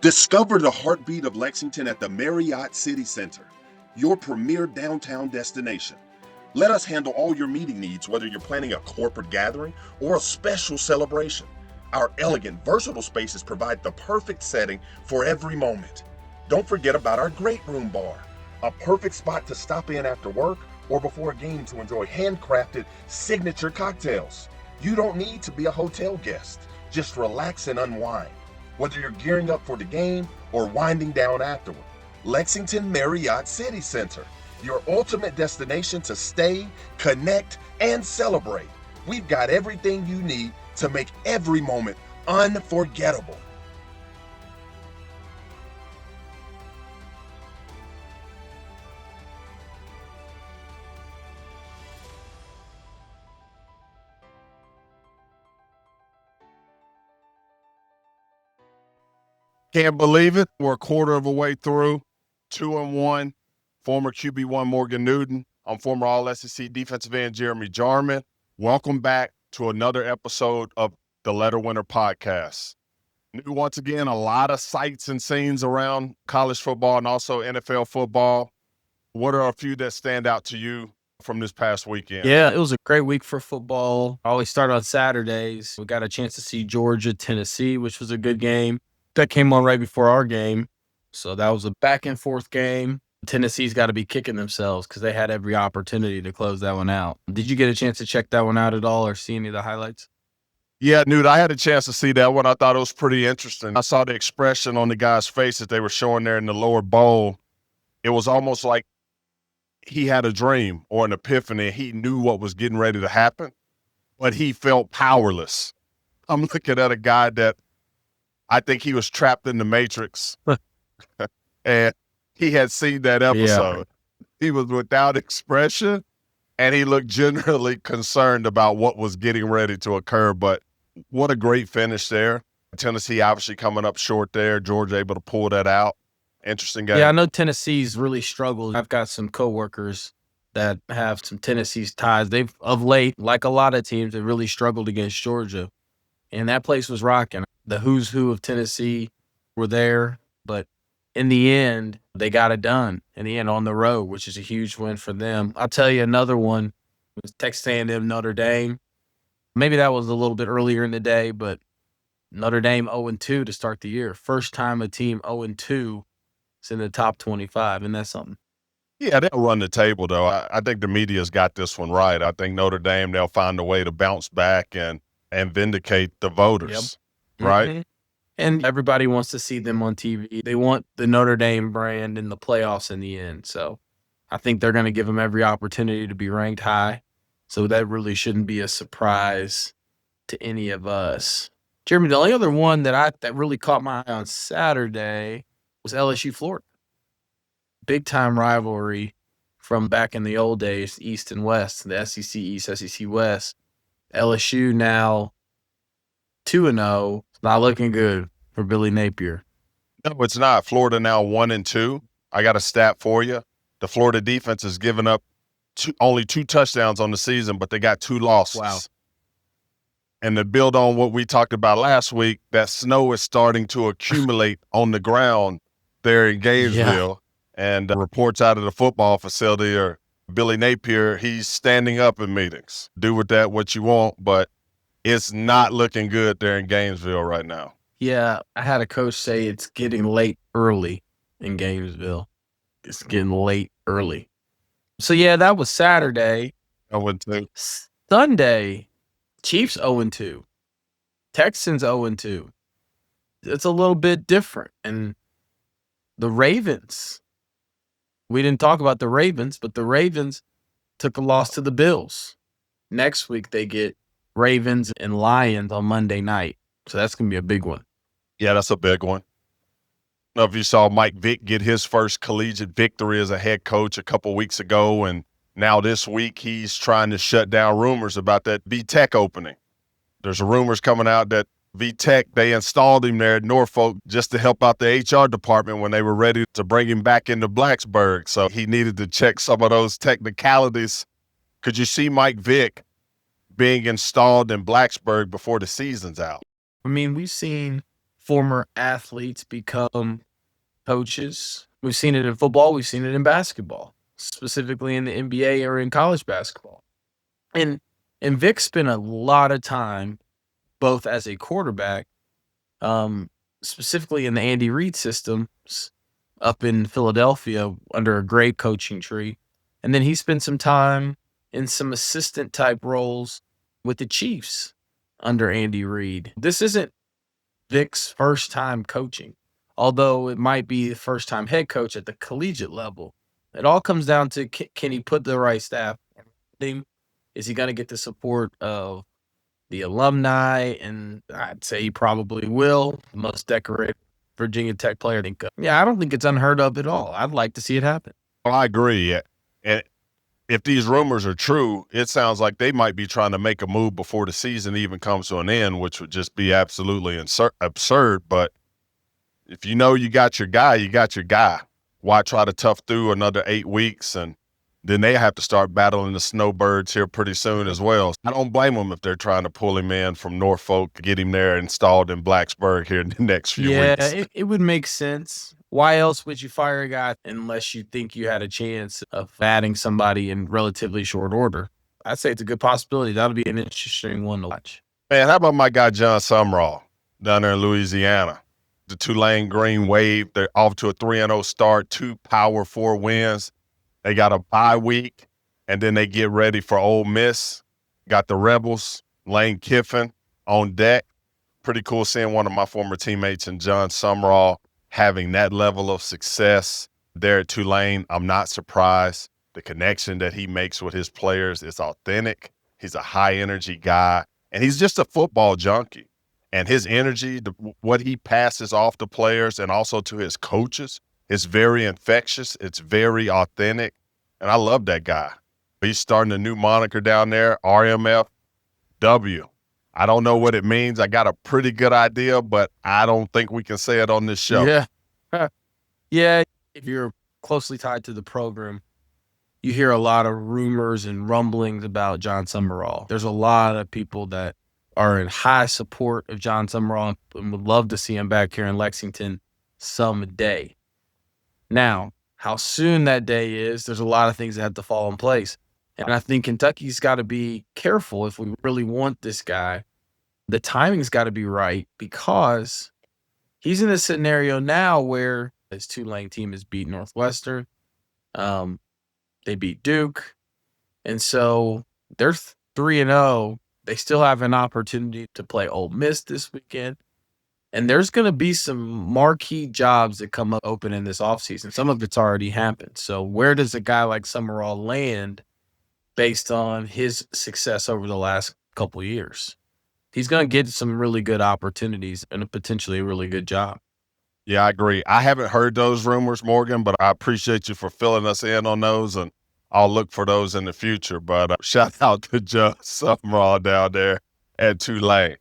Discover the heartbeat of Lexington at the Marriott City Center, your premier downtown destination. Let us handle all your meeting needs, whether you're planning a corporate gathering or a special celebration. Our elegant, versatile spaces provide the perfect setting for every moment. Don't forget about our great room bar, a perfect spot to stop in after work or before a game to enjoy handcrafted signature cocktails. You don't need to be a hotel guest. Just relax and unwind, whether you're gearing up for the game or winding down afterward. Lexington Marriott City Center, your ultimate destination to stay, connect, and celebrate. We've got everything you need to make every moment unforgettable. Can't believe it. We're a quarter of a way through. 2-1. Former QB1 Morgan Newton. I'm former All-SEC defensive end Jeremy Jarmon. Welcome back to another episode of the LetterWinner podcast. New, once again, a lot of sights and scenes around college football and also NFL football. What are a few that stand out to you from this past weekend? Yeah, it was a great week for football. I always start on Saturdays. We got a chance to see Georgia, Tennessee, which was a good game. That came on right before our game. So that was a back and forth game. Tennessee's got to be kicking themselves because they had every opportunity to close that one out. Did you get a chance to check that one out at all or see any of the highlights? Yeah, Newt, I had a chance to see that one. I thought it was pretty interesting. I saw the expression on the guy's face that they were showing there in the lower bowl. It was almost like he had a dream or an epiphany. He knew what was getting ready to happen, but he felt powerless. I'm looking at a guy that I think he was trapped in the Matrix, and he had seen that episode. Yeah. He was without expression, and he looked generally concerned about what was getting ready to occur. But what a great finish there. Tennessee obviously coming up short there. Georgia able to pull that out. Interesting game. Yeah, I know Tennessee's really struggled. I've got some coworkers that have some Tennessee's ties. They've, of late, like a lot of teams, have really struggled against Georgia. And that place was rocking. The who's who of Tennessee were there, but in the end, they got it done. In the end, on the road, which is a huge win for them. I'll tell you another one was Texas A&M, Notre Dame. Maybe that was a little bit earlier in the day, but Notre Dame 0-2 to start the year. First time a team 0-2 is in the top 25, and that's something. Yeah, they'll run the table, though. I think the media's got this one right. I think Notre Dame, they'll find a way to bounce back and vindicate the voters, right? Mm-hmm. And everybody wants to see them on TV. They want the Notre Dame brand in the playoffs in the end. So I think they're going to give them every opportunity to be ranked high. So that really shouldn't be a surprise to any of us. Jeremy, the only other one that really caught my eye on Saturday was LSU Florida. Big time rivalry from back in the old days, East and West, the SEC East, SEC West. LSU now 2-0. It's not looking good for Billy Napier. No, it's not. Florida now 1-2. I got a stat for you. The Florida defense has given up only 2 touchdowns on the season, but they got 2 losses. Wow. And to build on what we talked about last week, that snow is starting to accumulate on the ground there in Gainesville. Yeah. And reports out of the football facility are Billy Napier, he's standing up in meetings. Do with that what you want, but it's not looking good there in Gainesville right now. Yeah, I had a coach say it's getting late early in Gainesville. It's getting late early. So, yeah, that was Saturday. 0-2. Sunday, Chiefs 0-2. Texans 0-2. It's a little bit different. And the Ravens, we didn't talk about the Ravens, but the Ravens took a loss to the Bills. Next week, they get Ravens and Lions on Monday night. So that's going to be a big one. Yeah, that's a big one. I don't know if you saw Mike Vick get his first collegiate victory as a head coach a couple weeks ago, and now this week he's trying to shut down rumors about that V-Tech opening. There's rumors coming out that V-Tech, they installed him there at Norfolk just to help out the HR department when they were ready to bring him back into Blacksburg. So he needed to check some of those technicalities. Could you see Mike Vick being installed in Blacksburg before the season's out? I mean, we've seen former athletes become coaches. We've seen it in football. We've seen it in basketball, specifically in the NBA or in college basketball. And Vick spent a lot of time both as a quarterback, specifically in the Andy Reid systems up in Philadelphia under a great coaching tree. And then he spent some time in some assistant type roles with the Chiefs under Andy Reid. This isn't Vick's first time coaching, although it might be the first time head coach at the collegiate level. It all comes down to can he put the right staff on the team? Is he going to get the support of the alumni? And I'd say he probably will. The most decorated Virginia Tech player. I don't think it's unheard of at all. I'd like to see it happen. Well, I agree. And if these rumors are true, it sounds like they might be trying to make a move before the season even comes to an end, which would just be absolutely absurd. But if you know you got your guy, you got your guy. Why try to tough through another 8 weeks? And then they have to start battling the snowbirds here pretty soon as well. I don't blame them if they're trying to pull him in from Norfolk, get him there installed in Blacksburg here in the next few weeks. Yeah, it would make sense. Why else would you fire a guy unless you think you had a chance of adding somebody in relatively short order? I'd say it's a good possibility. That'll be an interesting one to watch. Man, how about my guy John Sumrall down there in Louisiana? The Tulane Green Wave, they're off to a 3-0 start, 2 Power 4 wins. They got a bye week, and then they get ready for Ole Miss. Got the Rebels, Lane Kiffin on deck. Pretty cool seeing one of my former teammates and John Sumrall having that level of success there at Tulane. I'm not surprised. The connection that he makes with his players is authentic. He's a high-energy guy, and he's just a football junkie. And his energy, what he passes off to players and also to his coaches, is very infectious. It's very authentic, and I love that guy. He's starting a new moniker down there, RMFW. I don't know what it means. I got a pretty good idea, but I don't think we can say it on this show. Yeah. Yeah, if you're closely tied to the program, you hear a lot of rumors and rumblings about John Sumrall. There's a lot of people that are in high support of John Sumrall and would love to see him back here in Lexington someday. Now, how soon that day is, there's a lot of things that have to fall in place. And I think Kentucky's got to be careful if we really want this guy. The timing's got to be right because he's in a scenario now where his Tulane team has beat Northwestern. They beat Duke. And so they're 3-0. They still have an opportunity to play Ole Miss this weekend. And there's going to be some marquee jobs that come up open in this offseason. Some of it's already happened. So where does a guy like Sumrall land based on his success over the last couple of years? He's going to get some really good opportunities and potentially a really good job. Yeah, I agree. I haven't heard those rumors, Morgan, but I appreciate you for filling us in on those, and I'll look for those in the future. But shout out to John Sumrall down there at Tulane.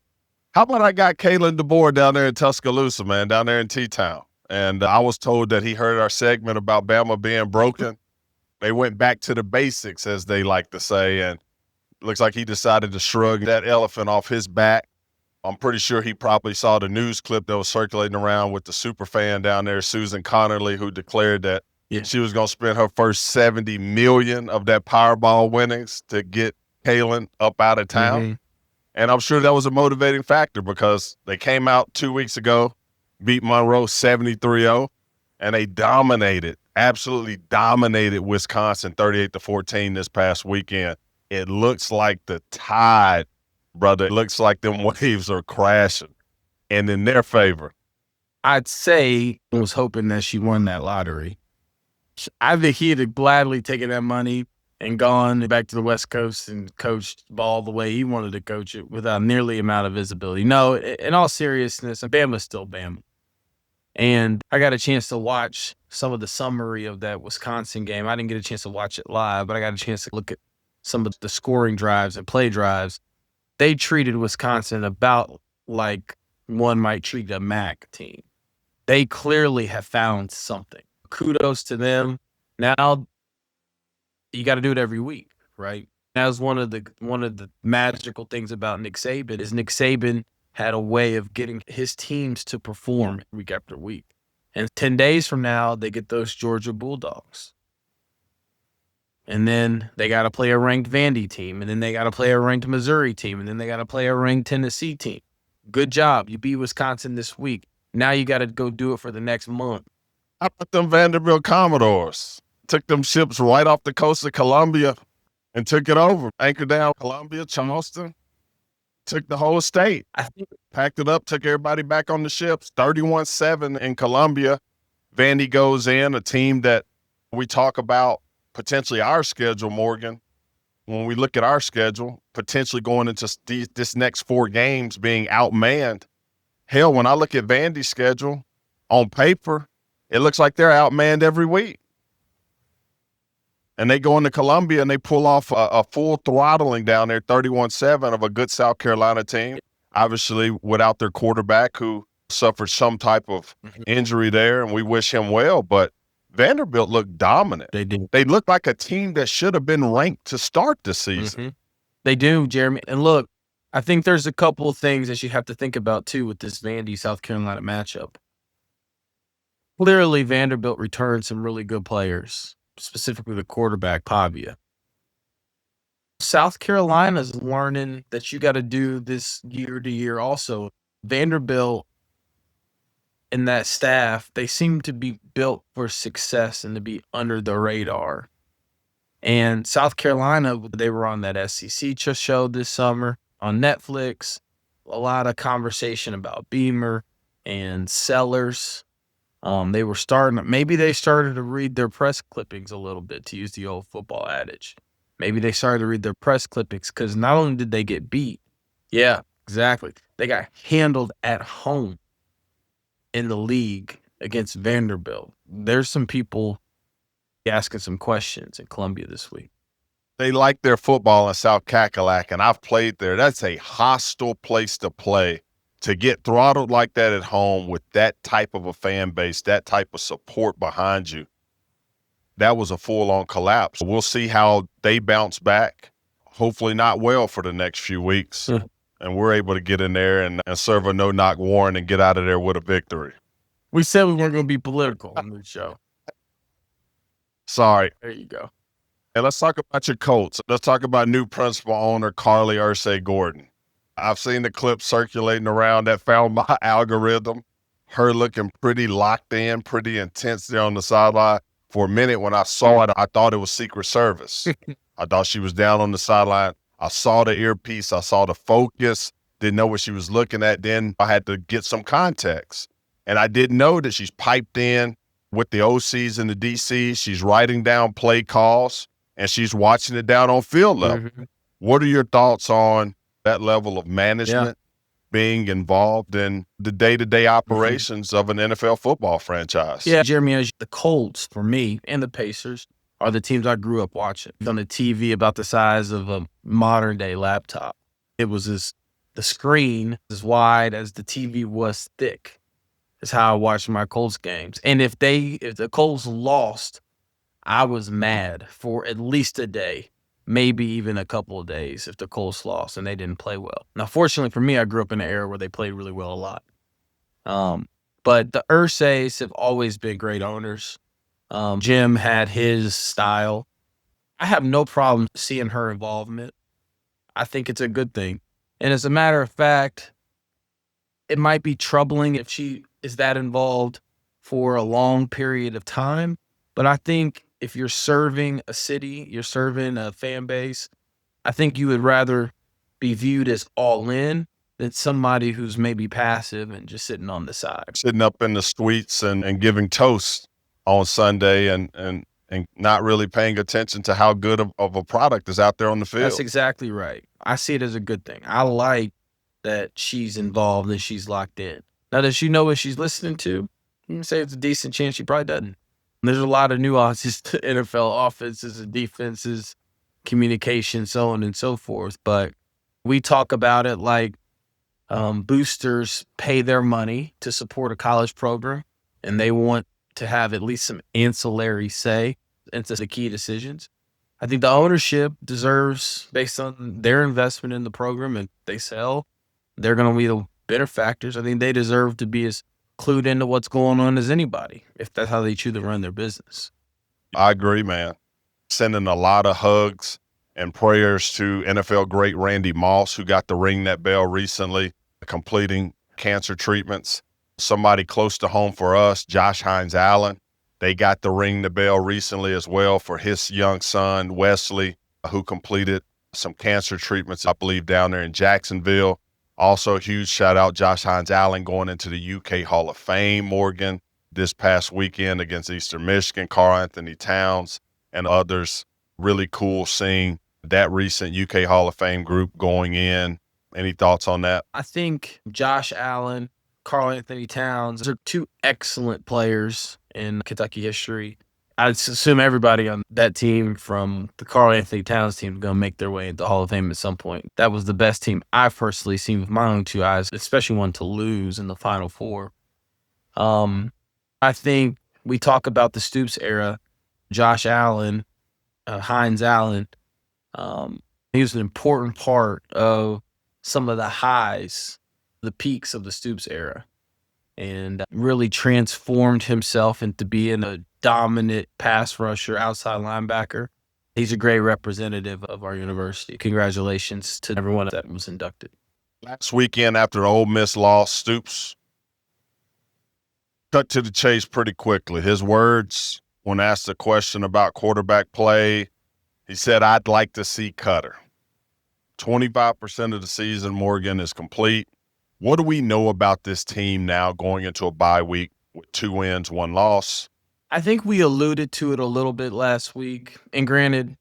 How about I got Kalen DeBoer down there in Tuscaloosa, man, down there in T-Town. And I was told that he heard our segment about Bama being broken. They went back to the basics, as they like to say, and looks like he decided to shrug that elephant off his back. I'm pretty sure he probably saw the news clip that was circulating around with the super fan down there, Susan Connerly, who declared that she was going to spend her first $70 million of that Powerball winnings to get Kalen up out of town. Mm-hmm. And I'm sure that was a motivating factor because they came out 2 weeks ago, beat Monroe 73-0, and they absolutely dominated Wisconsin 38-14 this past weekend. It looks like the tide, brother, it looks like them waves are crashing and in their favor. I'd say I was hoping that she won that lottery. I think he'd have gladly taken that money and gone back to the West Coast and coached ball the way he wanted to coach it without nearly the amount of visibility. No, in all seriousness, Bama's still Bama. And I got a chance to watch some of the summary of that Wisconsin game. I didn't get a chance to watch it live, but I got a chance to look at some of the scoring drives and play drives. They treated Wisconsin about like one might treat a MAC team. They clearly have found something. Kudos to them. Now you got to do it every week, right? That was one of the magical things about Nick Saban is Nick Saban had a way of getting his teams to perform week after week. And 10 days from now, they get those Georgia Bulldogs. And then they got to play a ranked Vandy team. And then they got to play a ranked Missouri team. And then they got to play a ranked Tennessee team. Good job. You beat Wisconsin this week. Now you got to go do it for the next month. How about them Vanderbilt Commodores? Took them ships right off the coast of Columbia and took it over. Anchored down Columbia, Charleston. Took the whole state. I think Packed it up, took everybody back on the ships. 31-7 in Columbia. Vandy goes in, a team that we talk about potentially our schedule, Morgan. When we look at our schedule, potentially going into this next 4 games being outmanned. Hell, when I look at Vandy's schedule, on paper, it looks like they're outmanned every week. And they go into Columbia and they pull off a full throttling down there, 31-7 of a good South Carolina team. Obviously, without their quarterback who suffered some type of injury there, and we wish him well. But Vanderbilt looked dominant. they did. They looked like a team that should have been ranked to start the season. They do, Jeremy. And look, I think there's a couple of things that you have to think about, too, with this Vandy-South Carolina matchup. Clearly, Vanderbilt returned some really good players, specifically the quarterback, Pavia. South Carolina's learning that you got to do this year to year also. Vanderbilt and that staff, they seem to be built for success and to be under the radar. And South Carolina, they were on that SEC show this summer on Netflix. A lot of conversation about Beamer and Sellers. They were maybe they started to read their press clippings a little bit, to use the old football adage. Maybe they started to read their press clippings because not only did they get beat, yeah, exactly, they got handled at home in the league against Vanderbilt. There's some people asking some questions in Columbia this week. They like their football in South Cackalack, and I've played there. That's a hostile place to play. To get throttled like that at home with that type of a fan base, that type of support behind you, that was a full-on collapse. We'll see how they bounce back. Hopefully not well for the next few weeks. And we're able to get in there and serve a no-knock warrant and get out of there with a victory. We said we weren't going to be political on this show. Sorry. There you go. And let's talk about your Colts. Let's talk about new principal owner Carly Ursay-Gordon. I've seen the clip circulating around that found my algorithm. Her looking pretty locked in, pretty intense there on the sideline. For a minute when I saw it, I thought it was Secret Service. I thought she was down on the sideline. I saw the earpiece. I saw the focus. Didn't know what she was looking at. Then I had to get some context. And I didn't know that she's piped in with the OCs and the DCs. She's writing down play calls, and she's watching it down on field level. What are your thoughts on that level of management being involved in the day-to-day operations of an NFL football franchise? Yeah, Jeremy, the Colts, for me, and the Pacers are the teams I grew up watching. On the TV about the size of a modern-day laptop. It was the screen as wide as the TV was thick. Is how I watched my Colts games. And if the Colts lost, I was mad for at least a day, maybe even a couple of days if the Colts lost and they didn't play well. Now, fortunately for me, I grew up in an era where they played really well a lot. But the Ursays have always been great owners. Jim had his style. I have no problem seeing her involvement. I think it's a good thing. And as a matter of fact, it might be troubling if she is that involved for a long period of time. But I think if you're serving a city, you're serving a fan base, I think you would rather be viewed as all in than somebody who's maybe passive and just sitting on the side. Sitting up in the suites and giving toast on Sunday and not really paying attention to how good of a product is out there on the field. That's exactly right. I see it as a good thing. I like that she's involved and she's locked in. Now, does she know what she's listening to? You can say it's a decent chance she probably doesn't. There's a lot of nuances to NFL offenses and defenses, communication, so on and so forth. But we talk about it like boosters pay their money to support a college program, and they want to have at least some ancillary say into the key decisions. I think the ownership deserves, based on their investment in the program and they sell, they're going to be benefactors. I think they deserve to be as clued into what's going on as anybody, if that's how they choose to run their business. I agree, man. Sending a lot of hugs and prayers to NFL great Randy Moss, who got to ring that bell recently, completing cancer treatments. Somebody close to home for us, Josh Hines Allen, they got to ring the bell recently as well for his young son, Wesley, who completed some cancer treatments, I believe, down there in Jacksonville. Also, a huge shout out, Josh Hines Allen going into the UK Hall of Fame, Morgan, this past weekend against Eastern Michigan, Karl Anthony Towns and others. Really cool seeing that recent UK Hall of Fame group going in. Any thoughts on that? I think Josh Allen, Karl Anthony Towns are two excellent players in Kentucky history. I'd assume everybody on that team from the Karl Anthony Towns team is going to make their way into Hall of Fame at some point. That was the best team I've personally seen with my own two eyes, especially one to lose in the Final Four. I think we talk about the Stoops era, Josh Allen, Hines Allen. He was an important part of some of the highs, the peaks of the Stoops era, and really transformed himself into being a dominant pass rusher, outside linebacker. He's a great representative of our university. Congratulations to everyone that was inducted. Last weekend after the Ole Miss loss, Stoops cut to the chase pretty quickly. His words, when asked a question about quarterback play, he said, "I'd like to see Cutter." 25% of the season, Morgan, is complete. What do we know about this team now going into a bye week with 2 wins, 1 loss? I think we alluded to it a little bit last week. And granted,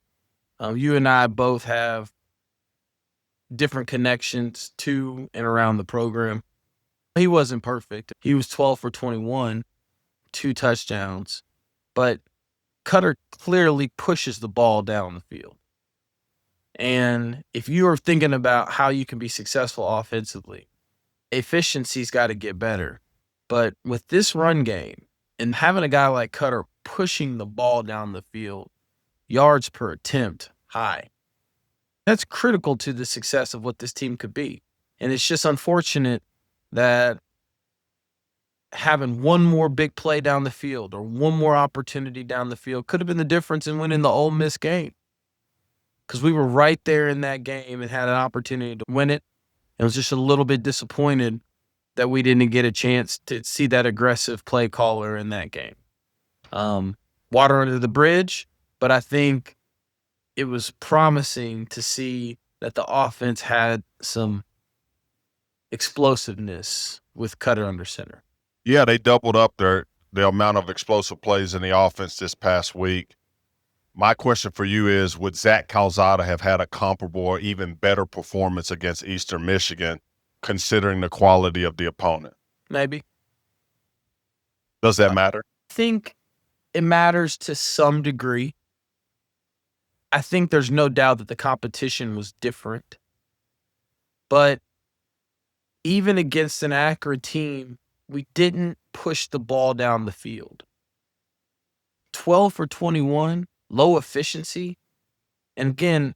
you and I both have different connections to and around the program. He wasn't perfect. He was 12 for 21, 2 touchdowns. But Cutter clearly pushes the ball down the field. And if you are thinking about how you can be successful offensively, efficiency's got to get better. But with this run game and having a guy like Cutter pushing the ball down the field, yards per attempt high, that's critical to the success of what this team could be. And it's just unfortunate that having one more big play down the field or one more opportunity down the field could have been the difference in winning the Ole Miss game. Because we were right there in that game and had an opportunity to win it. And was just a little bit disappointed that we didn't get a chance to see that aggressive play caller in that game. Water under the bridge, but I think it was promising to see that the offense had some explosiveness with Cutter under center. Yeah, they doubled up the amount of explosive plays in the offense this past week. My question for you is, would Zach Calzada have had a comparable or even better performance against Eastern Michigan, considering the quality of the opponent? Maybe. Does that matter? I think it matters to some degree. I think there's no doubt that the competition was different. But even against an accurate team, we didn't push the ball down the field. 12 for 21. Low efficiency. And again,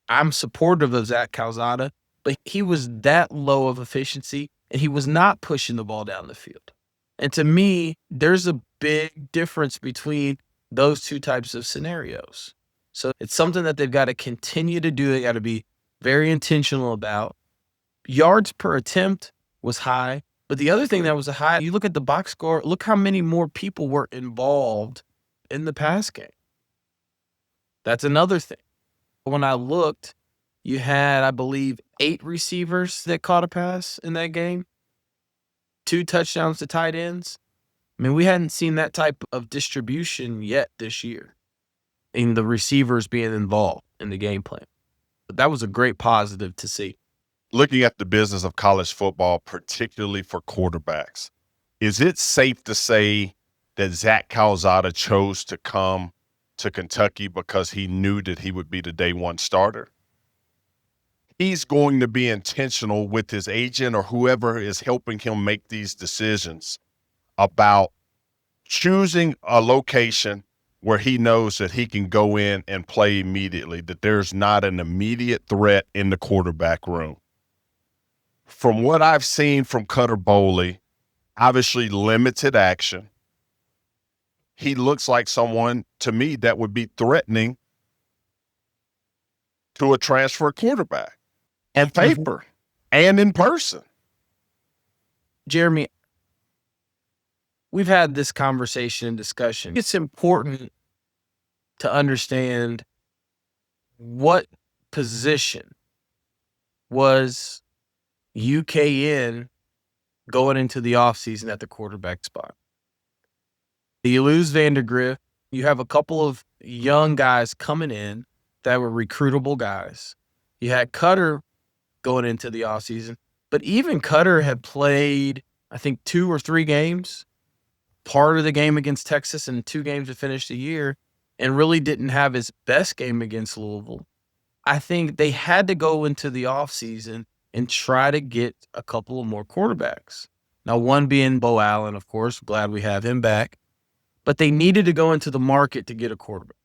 I'm supportive of Zach Calzada, but he was that low of efficiency and he was not pushing the ball down the field. And to me, there's a big difference between those two types of scenarios. So it's something that they've got to continue to do. They got to be very intentional about. Yards per attempt was high, but the other thing that was high, you look at the box score, look how many more people were involved in the pass game. That's another thing. When I looked, you had, I believe, 8 receivers that caught a pass in that game, 2 touchdowns to tight ends. I mean, we hadn't seen that type of distribution yet this year in the receivers being involved in the game plan. But that was a great positive to see. Looking at the business of college football, particularly for quarterbacks, is it safe to say that Zach Calzada chose to come to Kentucky because he knew that he would be the day one starter? He's going to be intentional with his agent or whoever is helping him make these decisions about choosing a location where he knows that he can go in and play immediately, that there's not an immediate threat in the quarterback room. From what I've seen from Cutter Boley, obviously limited action. He looks like someone, to me, that would be threatening to a transfer quarterback on paper and in person. Jeremy, we've had this conversation and discussion. It's important to understand what position was UKN going into the offseason at the quarterback spot. You lose Vandergrift. You have a couple of young guys coming in that were recruitable guys. You had Cutter going into the offseason, but even Cutter had played, I think, 2 or 3 games, part of the game against Texas and 2 games to finish the year, and really didn't have his best game against Louisville. I think they had to go into the offseason and try to get a couple of more quarterbacks. Now, one being Bo Allen, of course. Glad we have him back. But they needed to go into the market to get a quarterback.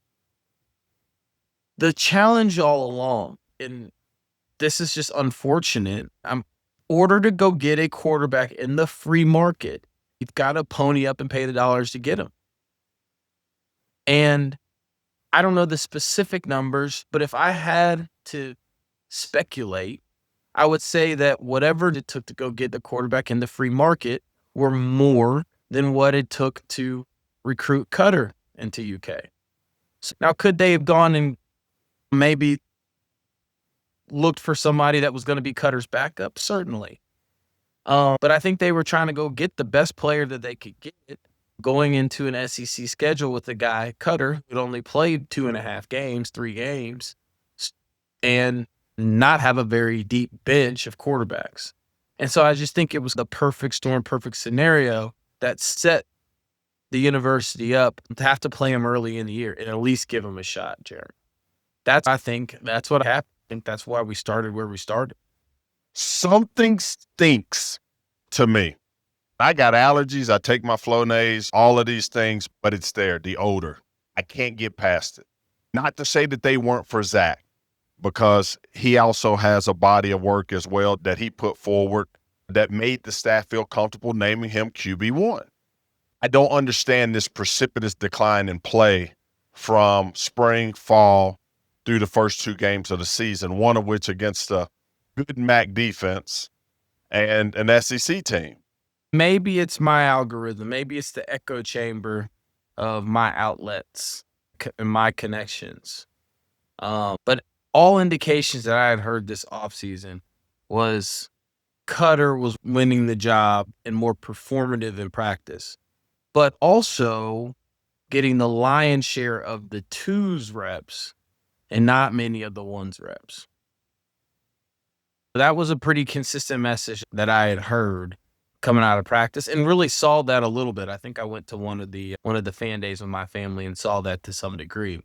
The challenge all along, and this is just unfortunate, in order to go get a quarterback in the free market, you've got to pony up and pay the dollars to get him. And I don't know the specific numbers, but if I had to speculate, I would say that whatever it took to go get the quarterback in the free market were more than what it took to recruit Cutter into UK. So now, could they have gone and maybe looked for somebody that was going to be Cutter's backup? Certainly. But I think they were trying to go get the best player that they could get going into an SEC schedule with a guy, Cutter, who'd only played 2.5 games, 3 games, and not have a very deep bench of quarterbacks. And so I just think it was the perfect storm, perfect scenario that set the university up to have to play him early in the year and at least give him a shot, Jared. I think that's what happened. I think that's why we started where we started. Something stinks to me. I got allergies. I take my Flonase, all of these things, but it's there, the odor. I can't get past it. Not to say that they weren't for Zach, because he also has a body of work as well that he put forward that made the staff feel comfortable naming him QB1. I don't understand this precipitous decline in play from spring, fall, through the first 2 games of the season, one of which against a good MAC defense and an SEC team. Maybe it's my algorithm. Maybe it's the echo chamber of my outlets and my connections. But all indications that I had heard this offseason was Cutter was winning the job and more performative in practice, but also getting the lion's share of the 2s reps and not many of the 1s reps. That was a pretty consistent message that I had heard coming out of practice, and really saw that a little bit. I think I went to one of the fan days with my family and saw that to some degree.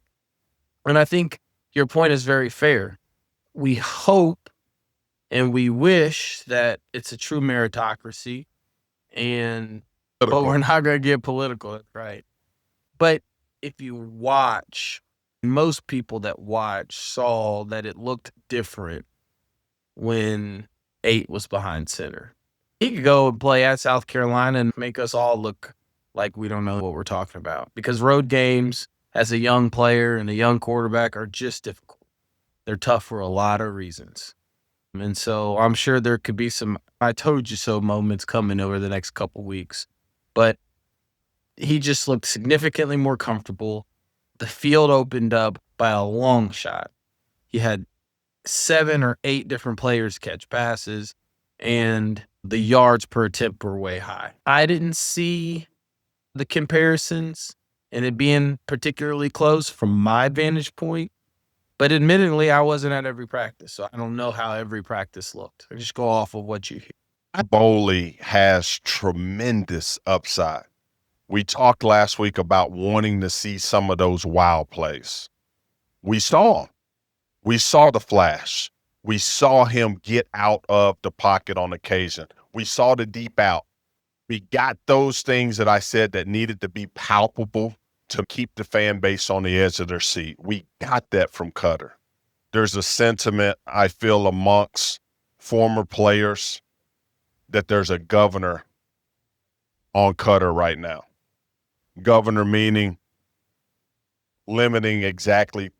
And I think your point is very fair. We hope and we wish that it's a true meritocracy, but we're not going to get political. That's right. But if you watch, most people that watch saw that it looked different when 8 was behind center. He could go and play at South Carolina and make us all look like we don't know what we're talking about, because road games as a young player and a young quarterback are just difficult. They're tough for a lot of reasons. And so I'm sure there could be some I told you so moments coming over the next couple weeks. But he just looked significantly more comfortable. The field opened up by a long shot. He had 7 or 8 different players catch passes, and the yards per attempt were way high. I didn't see the comparisons and it being particularly close from my vantage point, but admittedly, I wasn't at every practice, so I don't know how every practice looked. I just go off of what you hear. Boley has tremendous upside. We talked last week about wanting to see some of those wild plays. We saw them. We saw the flash. We saw him get out of the pocket on occasion. We saw the deep out. We got those things that I said that needed to be palpable to keep the fan base on the edge of their seat. We got that from Cutter. There's a sentiment, I feel, amongst former players that there's a governor on Cutter right now. Governor meaning limiting exactly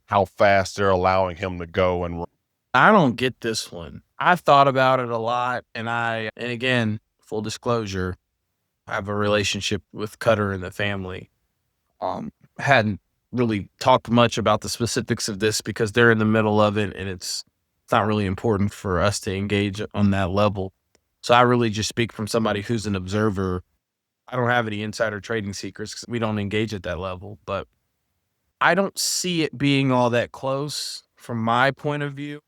how fast they're allowing him to go and run. I don't get this one. I've thought about it a lot, and again, full disclosure, I have a relationship with Cutter and the family. Hadn't really talked much about the specifics of this because they're in the middle of it, and it's not really important for us to engage on that level. So I really just speak from somebody who's an observer. I don't have any insider trading secrets because we don't engage at that level, but I don't see it being all that close from my point of view.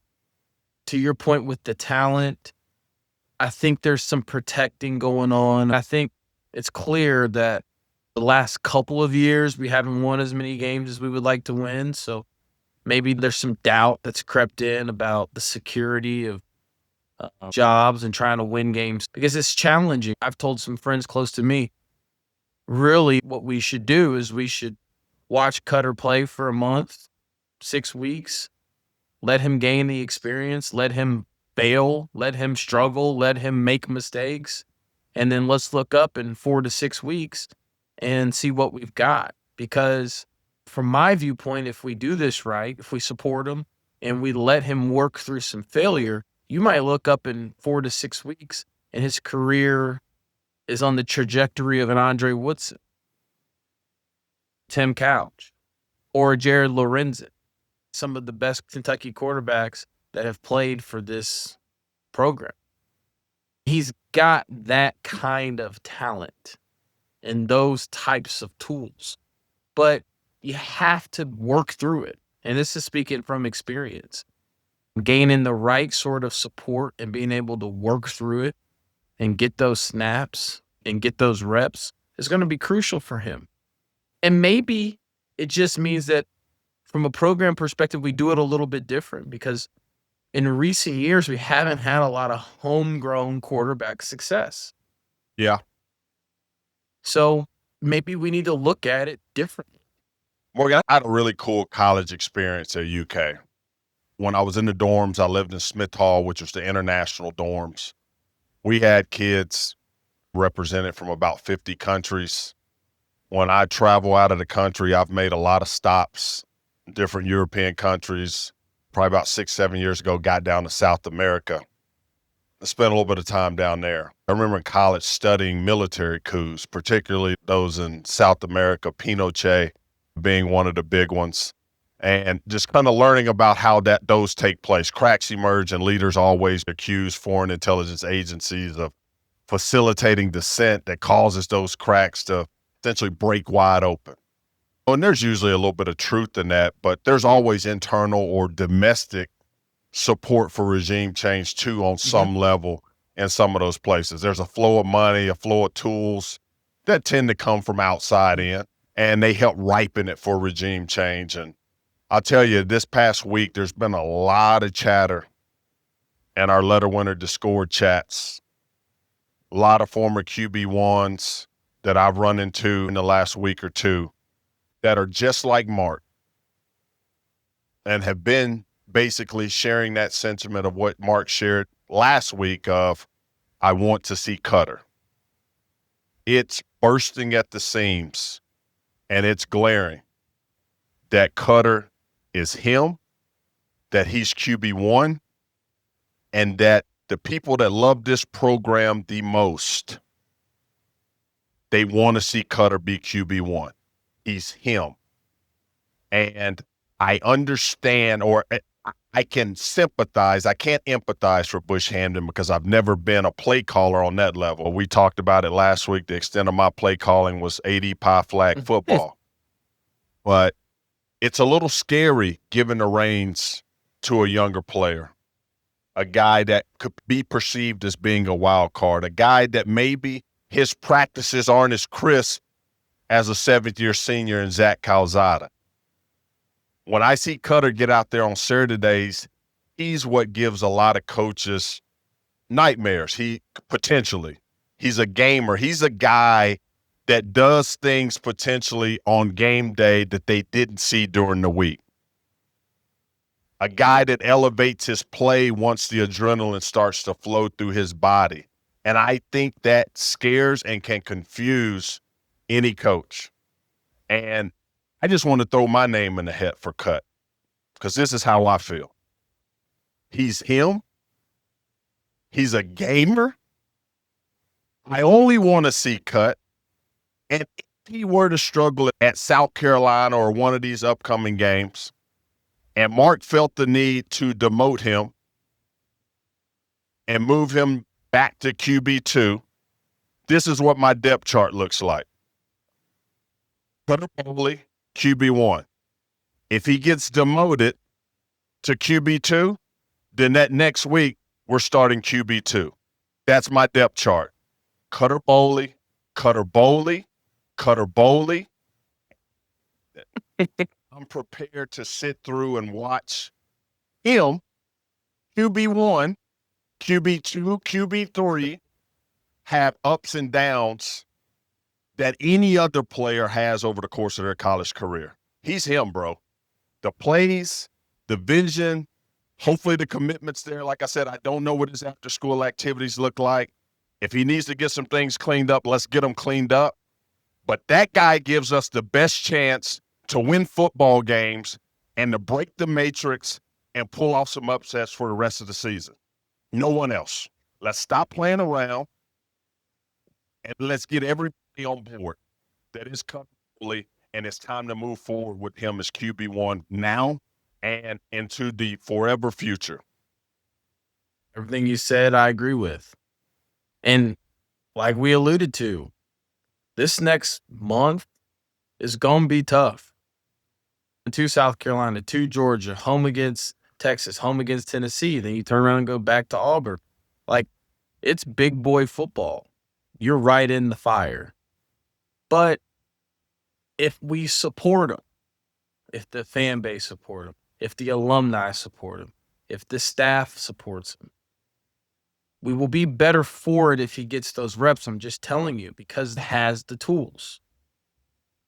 To your point with the talent, I think there's some protecting going on. I think it's clear that the last couple of years we haven't won as many games as we would like to win. So maybe there's some doubt that's crept in about the security of jobs and trying to win games because it's challenging. I've told some friends close to me, really what we should do is we should watch Cutter play for a month, 6 weeks, let him gain the experience, let him fail, let him struggle, let him make mistakes, and then let's look up in 4 to 6 weeks and see what we've got. Because from my viewpoint, if we do this right, if we support him and we let him work through some failure, you might look up in 4 to 6 weeks and his career is on the trajectory of an Andre Woodson, Tim Couch, or Jared Lorenzen, some of the best Kentucky quarterbacks that have played for this program. He's got that kind of talent and those types of tools, but you have to work through it. And this is speaking from experience. Gaining the right sort of support and being able to work through it and get those snaps and get those reps is going to be crucial for him. And maybe it just means that from a program perspective, we do it a little bit different because in recent years, we haven't had a lot of homegrown quarterback success. Yeah. So maybe we need to look at it differently. Morgan, I had a really cool college experience at UK. When I was in the dorms, I lived in Smith Hall, which was the international dorms. We had kids represented from about 50 countries. When I travel out of the country, I've made a lot of stops in different European countries. Probably about 6, 7 years ago, got down to South America. I spent a little bit of time down there. I remember in college studying military coups, particularly those in South America, Pinochet being one of the big ones, and just kind of learning about how those take place. Cracks emerge and leaders always accuse foreign intelligence agencies of facilitating dissent that causes those cracks to essentially break wide open. And there's usually a little bit of truth in that, but there's always internal or domestic support for regime change too on some level in some of those places. There's a flow of money, a flow of tools that tend to come from outside in, and they help ripen it for regime change. And I'll tell you, this past week, there's been a lot of chatter in our LetterWinner Discord chats. A lot of former QB1s that I've run into in the last week or two that are just like Mark and have been basically sharing that sentiment of what Mark shared last week of, I want to see Cutter. It's bursting at the seams and it's glaring that Cutter is him, that he's QB1, and that the people that love this program the most, they want to see Cutter be QB1. He's him. And I understand, or I can sympathize. I can't empathize for Bush Hamdan because I've never been a play caller on that level. We talked about it last week. The extent of my play calling was 80 pie flag football. But it's a little scary giving the reins to a younger player, a guy that could be perceived as being a wild card, a guy that maybe his practices aren't as crisp as a seventh-year senior in Zach Calzada. When I see Cutter get out there on Saturdays, he's what gives a lot of coaches nightmares. He's a gamer. He's a guy that does things potentially on game day that they didn't see during the week. A guy that elevates his play once the adrenaline starts to flow through his body. And I think that scares and can confuse any coach. And I just want to throw my name in the hat for Cut, because this is how I feel. He's him. He's a gamer. I only want to see Cut. And if he were to struggle at South Carolina or one of these upcoming games, and Mark felt the need to demote him and move him back to QB2, this is what my depth chart looks like. Cutter Boley, QB1. If he gets demoted to QB2, then that next week we're starting QB2. That's my depth chart. Cutter Boley, Cutter Boley, Cutter Boley. I'm prepared to sit through and watch him, QB1, QB2, QB3, have ups and downs that any other player has over the course of their college career. He's him, bro. The plays, the vision, hopefully the commitment's there. Like I said, I don't know what his after-school activities look like. If he needs to get some things cleaned up, let's get them cleaned up. But that guy gives us the best chance to win football games and to break the matrix and pull off some upsets for the rest of the season. No one else. Let's stop playing around and let's get everybody on board that is comfortably, and it's time to move forward with him as QB1 now and into the forever future. Everything you said, I agree with. And like we alluded to, this next month is going to be tough. To South Carolina, to Georgia, home against Texas, home against Tennessee. Then you turn around and go back to Auburn. Like, it's big boy football. You're right in the fire. But if we support them, if the fan base support them, if the alumni support them, if the staff supports him, we will be better for it if he gets those reps. I'm just telling you, because it has the tools.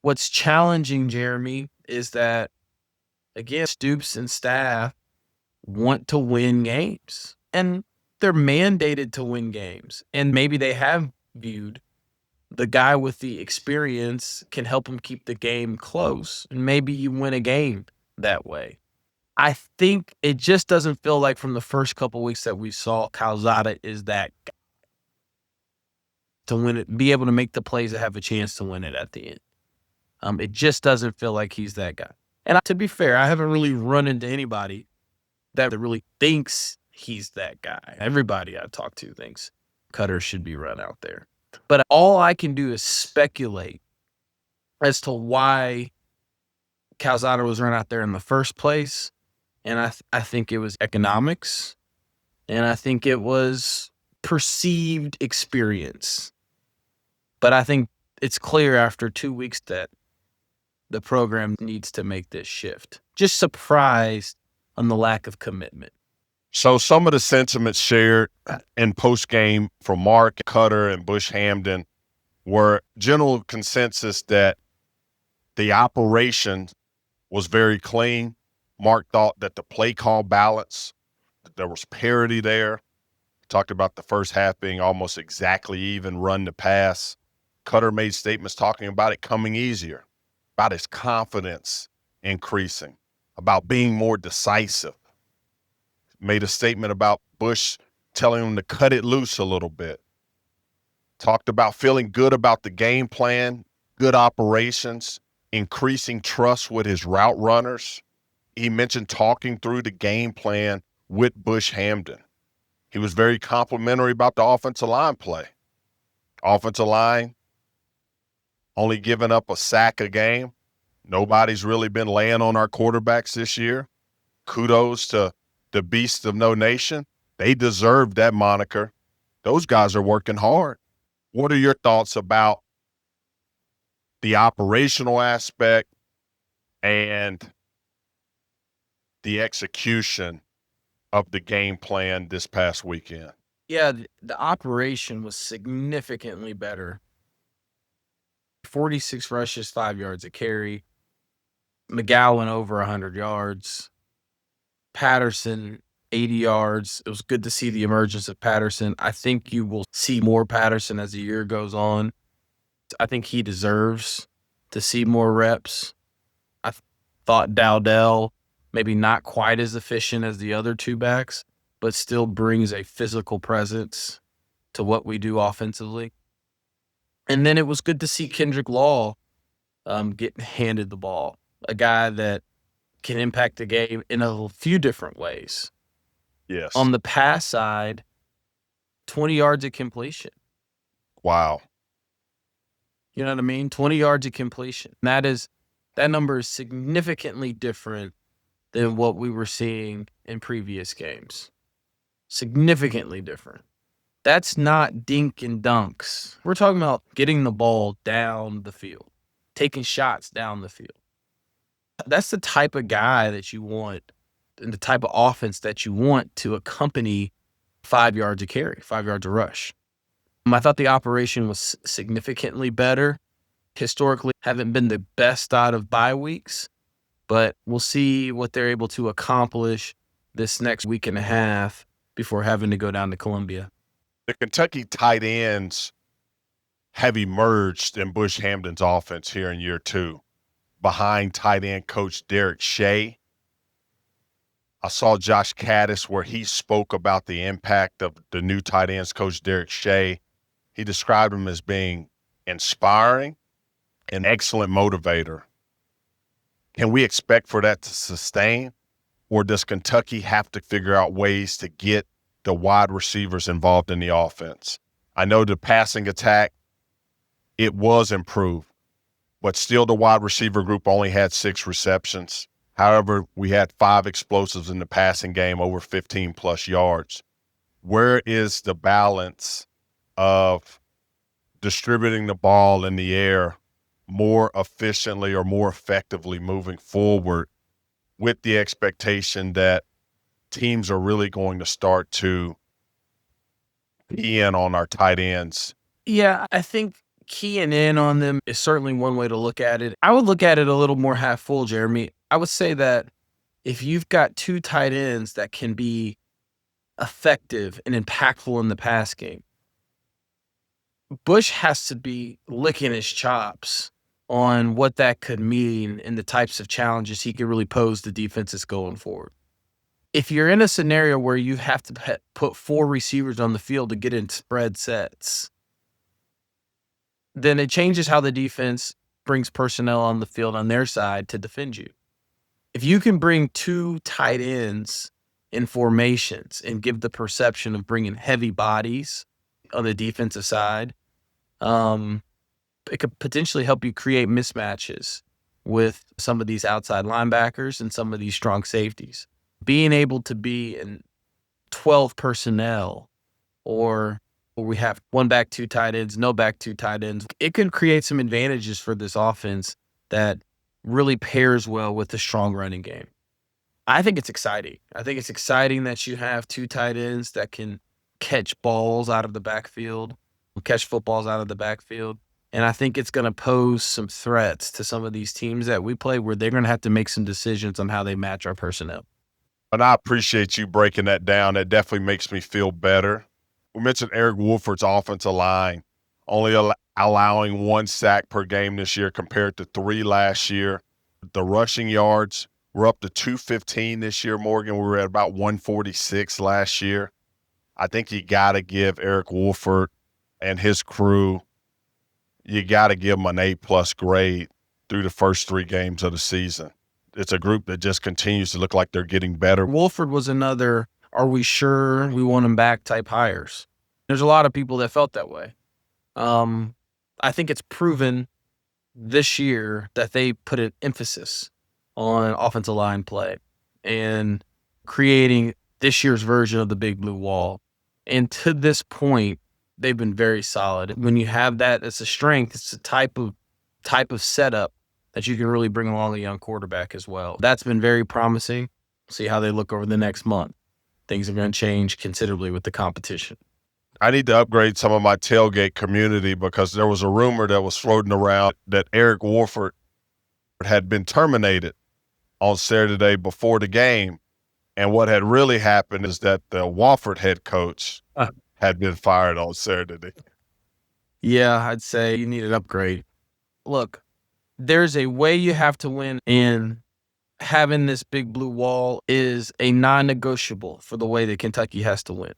What's challenging, Jeremy, is that, again, Stoops and staff want to win games. And they're mandated to win games. And maybe they have viewed the guy with the experience can help him keep the game close. And maybe you win a game that way. I think it just doesn't feel like from the first couple weeks that we saw Calzada is that guy to win it, be able to make the plays that have a chance to win it at the end. It just doesn't feel like he's that guy. And to be fair, I haven't really run into anybody that really thinks he's that guy. Everybody I talk to thinks Cutter should be run out there. But all I can do is speculate as to why Calzada was run out there in the first place. And I think it was economics. And I think it was perceived experience. But I think it's clear after 2 weeks that the program needs to make this shift. Just surprised on the lack of commitment. So some of the sentiments shared in post-game from Mark, Cutter, and Bush Hamden were general consensus that the operation was very clean. Mark thought that the play call balance, that there was parity there. Talked about the first half being almost exactly even run to pass. Cutter made statements talking about it coming easier, about his confidence increasing, about being more decisive. Made a statement about Bush telling him to cut it loose a little bit. Talked about feeling good about the game plan, good operations, increasing trust with his route runners. He mentioned talking through the game plan with Bush Hamden. He was very complimentary about the offensive line play. Offensive line only giving up a sack a game. Nobody's really been laying on our quarterbacks this year. Kudos to the Beasts of No Nation. They deserve that moniker. Those guys are working hard. What are your thoughts about the operational aspect and the execution of the game plan this past weekend? Yeah, the operation was significantly better. 46 rushes, 5 yards a carry. McGowan over 100 yards. Patterson 80 yards. It was good to see the emergence of Patterson. I think you will see more Patterson as the year goes on. I think he deserves to see more reps. I thought Dowdell maybe not quite as efficient as the other two backs, but still brings a physical presence to what we do offensively. And then it was good to see Kendrick Law getting handed the ball, a guy that can impact the game in a few different ways. Yes. On the pass side, 20 yards of completion. Wow. You know what I mean? 20 yards of completion. That number is significantly different than what we were seeing in previous games. Significantly different. That's not dink and dunks. We're talking about getting the ball down the field, taking shots down the field. That's the type of guy that you want and the type of offense that you want to accompany 5 yards of carry, 5 yards of rush. I thought the operation was significantly better. Historically, haven't been the best out of bye weeks, but we'll see what they're able to accomplish this next week and a half before having to go down to Columbia. The Kentucky tight ends have emerged in Bush Hamden's offense here in year 2, behind tight end coach Derek Shea. I saw Josh Caddis where he spoke about the impact of the new tight ends coach Derek Shea. He described him as being inspiring, an excellent motivator. Can we expect for that to sustain, or does Kentucky have to figure out ways to get the wide receivers involved in the offense? I know the passing attack, it was improved, but still the wide receiver group only had 6 receptions. However, we had 5 explosives in the passing game, over 15-plus yards. Where is the balance of distributing the ball in the air more efficiently or more effectively moving forward, with the expectation that teams are really going to start to key in on our tight ends? Yeah, I think keying in on them is certainly one way to look at it. I would look at it a little more half full, Jeremy. I would say that if you've got 2 tight ends that can be effective and impactful in the pass game, Bush has to be licking his chops on what that could mean and the types of challenges he could really pose to defenses going forward. If you're in a scenario where you have to put 4 receivers on the field to get in spread sets, then it changes how the defense brings personnel on the field on their side to defend you. If you can bring 2 tight ends in formations and give the perception of bringing heavy bodies on the defensive side, it could potentially help you create mismatches with some of these outside linebackers and some of these strong safeties. Being able to be in 12 personnel, or we have 1 back, 2 tight ends, no back, 2 tight ends, it can create some advantages for this offense that really pairs well with the strong running game. I think it's exciting. I think it's exciting that you have 2 tight ends that can catch balls out of the backfield, catch footballs out of the backfield. And I think it's going to pose some threats to some of these teams that we play, where they're going to have to make some decisions on how they match our personnel. And I appreciate you breaking that down. That definitely makes me feel better. We mentioned Eric Wolford's offensive line only allowing 1 sack per game this year compared to 3 last year. The rushing yards were up to 215 this year, Morgan. We were at about 146 last year. I think you got to give Eric Wolford and his crew, you got to give them an A-plus grade through the first 3 games of the season. It's a group that just continues to look like they're getting better. Wolford was another, are we sure we want him back type hires. There's a lot of people that felt that way. I think it's proven this year that they put an emphasis on offensive line play and creating this year's version of the Big Blue Wall. And to this point, they've been very solid. When you have that, it's a strength. It's a type of setup that you can really bring along a young quarterback as well. That's been very promising. See how they look over the next month. Things are going to change considerably with the competition. I need to upgrade some of my tailgate community, because there was a rumor that was floating around that Eric Wolford had been terminated on Saturday before the game. And what had really happened is that the Wofford head coach had been fired on Saturday. Yeah, I'd say you need an upgrade. Look, there's a way you have to win, and having this big blue wall is a non-negotiable for the way that Kentucky has to win.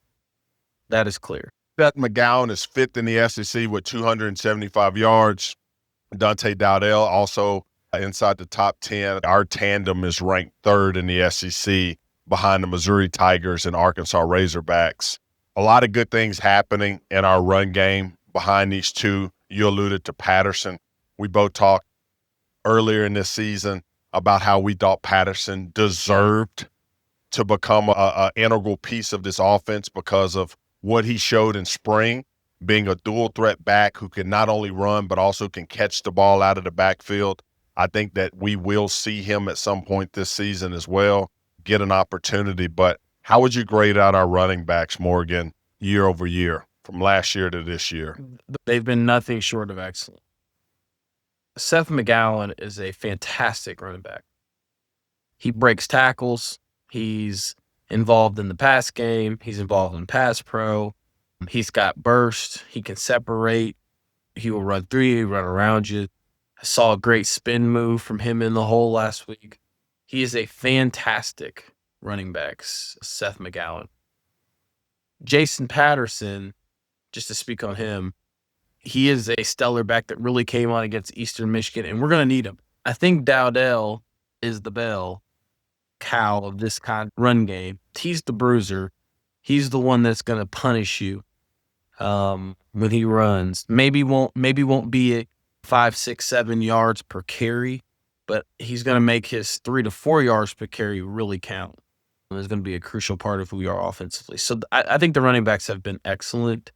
That is clear. Seth McGowan is fifth in the SEC with 275 yards. Dante Dowdell also inside the top 10. Our tandem is ranked third in the SEC behind the Missouri Tigers and Arkansas Razorbacks. A lot of good things happening in our run game behind these two. You alluded to Patterson. We both talked earlier in this season about how we thought Patterson deserved to become a integral piece of this offense because of what he showed in spring, being a dual threat back who can not only run but also can catch the ball out of the backfield. I think that we will see him at some point this season as well, get an opportunity. But how would you grade out our running backs, Morgan, year over year, from last year to this year? They've been nothing short of excellent. Seth McGowan is a fantastic running back. He breaks tackles. He's involved in the pass game. He's involved in pass pro. He's got burst. He can separate. He will run through you, run around you. I saw a great spin move from him in the hole last week. He is a fantastic running back, Seth McGowan. Jason Patterson, just to speak on him, he is a stellar back that really came on against Eastern Michigan, and we're going to need him. I think Dowdell is the bell cow of this kind of run game. He's the bruiser. He's the one that's going to punish you when he runs. Maybe won't be at 5, 6, 7 yards per carry, but he's going to make his 3 to 4 yards per carry really count. And it's going to be a crucial part of who we are offensively. So I think the running backs have been excellent,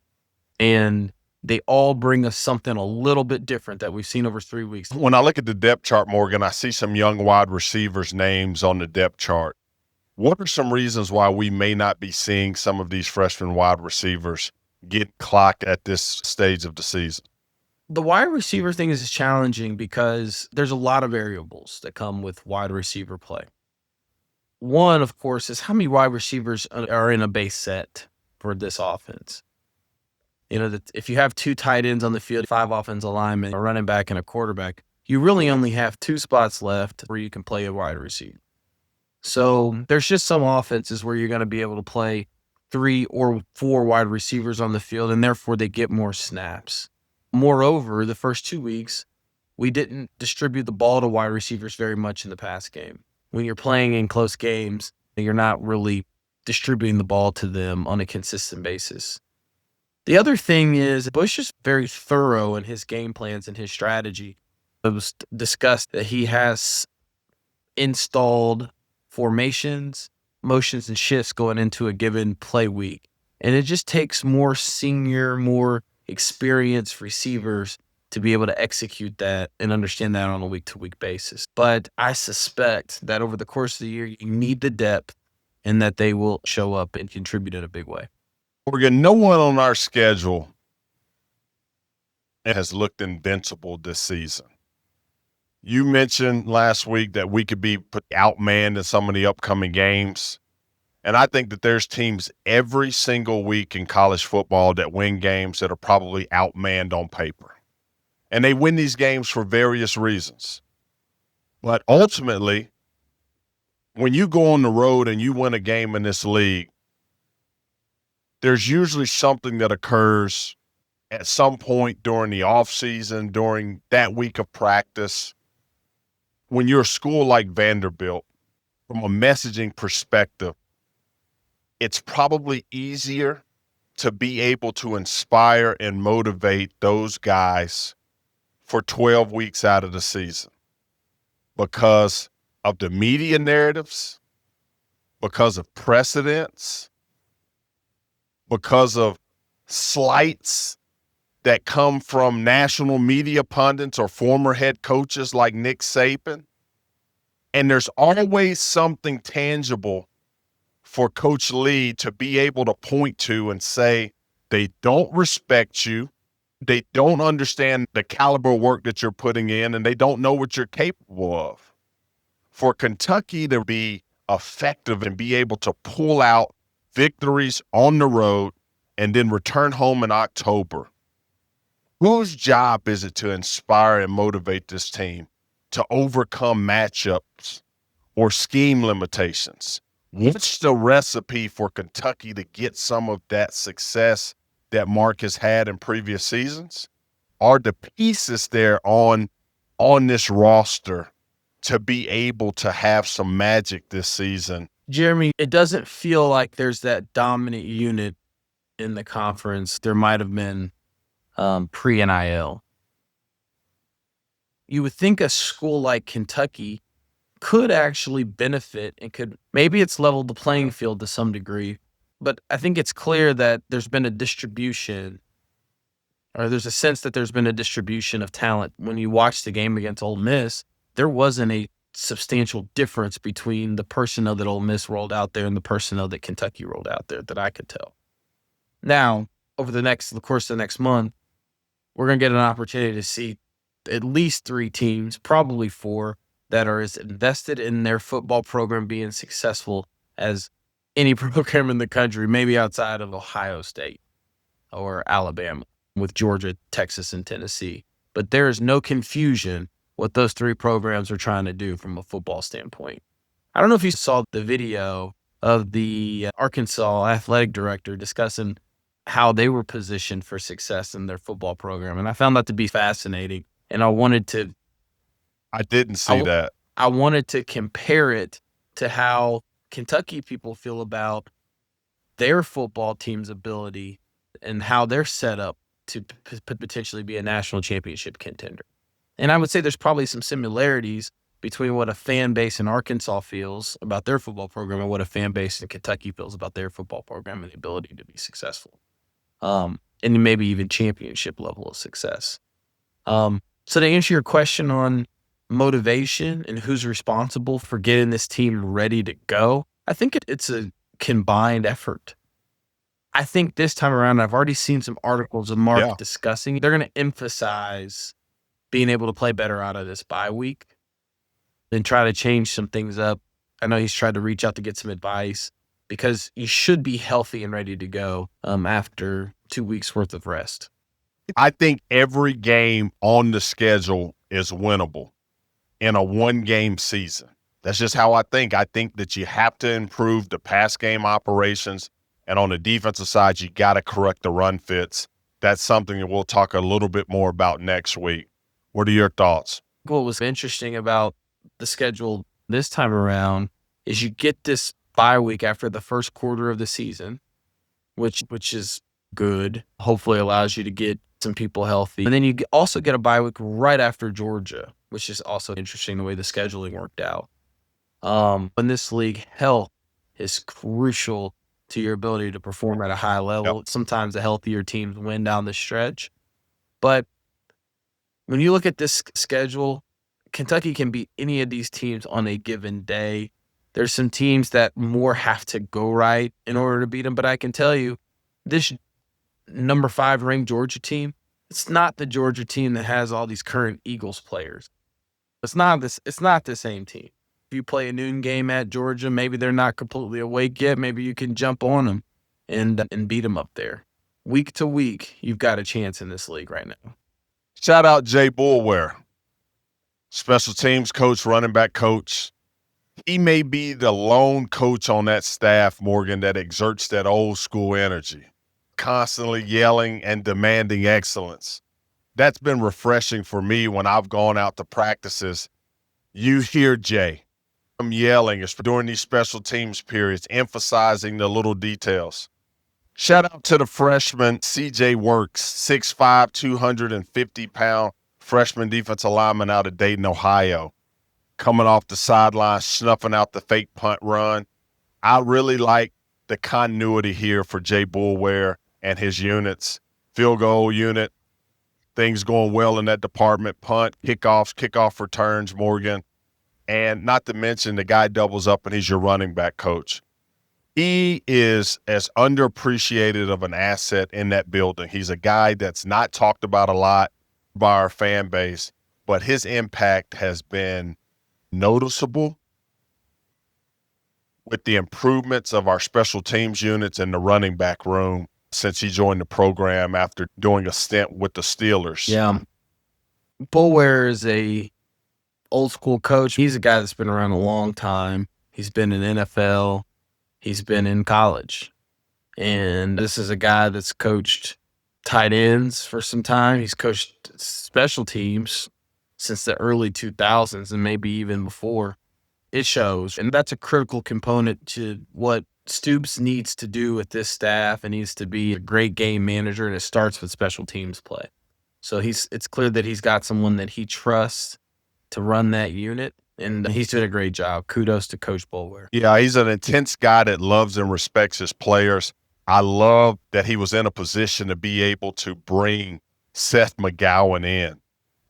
and they all bring us something a little bit different that we've seen over 3 weeks. When I look at the depth chart, Morgan, I see some young wide receivers' names on the depth chart. What are some reasons why we may not be seeing some of these freshman wide receivers get clocked at this stage of the season? The wide receiver thing is challenging because there's a lot of variables that come with wide receiver play. One, of course, is how many wide receivers are in a base set for this offense. You know, if you have 2 tight ends on the field, 5 offensive linemen, a running back, and a quarterback, you really only have 2 spots left where you can play a wide receiver. So there's just some offenses where you're going to be able to play 3 or 4 wide receivers on the field, and therefore they get more snaps. Moreover, the first 2 weeks, we didn't distribute the ball to wide receivers very much in the pass game. When you're playing in close games, you're not really distributing the ball to them on a consistent basis. The other thing is Bush is very thorough in his game plans and his strategy. It was discussed that he has installed formations, motions, and shifts going into a given play week. And it just takes more senior, more experienced receivers to be able to execute that and understand that on a week-to-week basis. But I suspect that over the course of the year, you need the depth and that they will show up and contribute in a big way. Morgan, no one on our schedule has looked invincible this season. You mentioned last week that we could be outmanned in some of the upcoming games. And I think that there's teams every single week in college football that win games that are probably outmanned on paper. And they win these games for various reasons. But ultimately, when you go on the road and you win a game in this league, there's usually something that occurs at some point during the offseason, during that week of practice. When you're a school like Vanderbilt, from a messaging perspective, it's probably easier to be able to inspire and motivate those guys for 12 weeks out of the season because of the media narratives, because of precedents, because of slights that come from national media pundits or former head coaches like Nick Saban. And there's always something tangible for Coach Lee to be able to point to and say, they don't respect you, they don't understand the caliber of work that you're putting in, and they don't know what you're capable of. For Kentucky to be effective and be able to pull out victories on the road and then return home in October? Whose job is it to inspire and motivate this team to overcome matchups or scheme limitations? What's the recipe for Kentucky to get some of that success that Mark has had in previous seasons? Are the pieces there on this roster to be able to have some magic this season? Jeremy, it doesn't feel like there's that dominant unit in the conference. There might have been pre-NIL. You would think a school like Kentucky could actually benefit and could, maybe it's leveled the playing field to some degree, but I think it's clear that there's been a distribution, or there's a sense that there's been a distribution of talent. When you watch the game against Ole Miss, there wasn't a substantial difference between the personnel that Ole Miss rolled out there and the personnel that Kentucky rolled out there that I could tell. Now, over the course of the next month, we're going to get an opportunity to see at least 3 teams, probably 4, that are as invested in their football program being successful as any program in the country, maybe outside of Ohio State or Alabama, with Georgia, Texas, and Tennessee. But there is no confusion what those 3 programs are trying to do from a football standpoint. I don't know if you saw the video of the Arkansas athletic director discussing how they were positioned for success in their football program, and I found that to be fascinating. And I didn't see that. I wanted to compare it to how Kentucky people feel about their football team's ability and how they're set up to potentially be a national championship contender. And I would say there's probably some similarities between what a fan base in Arkansas feels about their football program and what a fan base in Kentucky feels about their football program and the ability to be successful. And maybe even championship level of success. So to answer your question on motivation and who's responsible for getting this team ready to go, I think it's a combined effort. I think this time around, I've already seen some articles of Mark discussing, they're going to emphasize being able to play better out of this bye week and try to change some things up. I know he's tried to reach out to get some advice because you should be healthy and ready to go after 2 weeks worth of rest. I think every game on the schedule is winnable in a 1-game season. That's just how I think. I think that you have to improve the pass game operations, and on the defensive side, you got to correct the run fits. That's something that we'll talk a little bit more about next week. What are your thoughts? What was interesting about the schedule this time around is you get this bye week after the first quarter of the season, which is good. Hopefully allows you to get some people healthy. And then you also get a bye week right after Georgia, which is also interesting the way the scheduling worked out. In this league, health is crucial to your ability to perform at a high level. Yep. Sometimes the healthier teams win down the stretch. But when you look at this schedule, Kentucky can beat any of these teams on a given day. There's some teams that more have to go right in order to beat them. But I can tell you, this number 5 ranked Georgia team, it's not the Georgia team that has all these current Eagles players. It's not the same team. If you play a noon game at Georgia, maybe they're not completely awake yet. Maybe you can jump on them and beat them up there. Week to week, you've got a chance in this league right now. Shout out Jay Boulware, special teams coach, running back coach. He may be the lone coach on that staff, Morgan, that exerts that old school energy, constantly yelling and demanding excellence. That's been refreshing for me when I've gone out to practices. You hear Jay. I'm yelling during these special teams periods, emphasizing the little details. Shout out to the freshman CJ Works, 6'5", 250-pound freshman defensive lineman out of Dayton, Ohio, coming off the sideline, snuffing out the fake punt run. I really like the continuity here for Jay Boulware and his units. Field goal unit, things going well in that department. Punt, kickoffs, kickoff returns, Morgan. And not to mention the guy doubles up and he's your running back coach. He is as underappreciated of an asset in that building. He's a guy that's not talked about a lot by our fan base, but his impact has been noticeable with the improvements of our special teams units and the running back room since he joined the program after doing a stint with the Steelers. Yeah. Boulware is a old school coach. He's a guy that's been around a long time. He's been in NFL. He's been in college. And this is a guy that's coached tight ends for some time. He's coached special teams since the early 2000s and maybe even before. It shows. And that's a critical component to what Stoops needs to do with this staff, and needs to be a great game manager, and it starts with special teams play. So it's clear that he's got someone that he trusts to run that unit, and he's doing a great job. Kudos to Coach Boulware. Yeah, he's an intense guy that loves and respects his players. I love that he was in a position to be able to bring Seth McGowan in,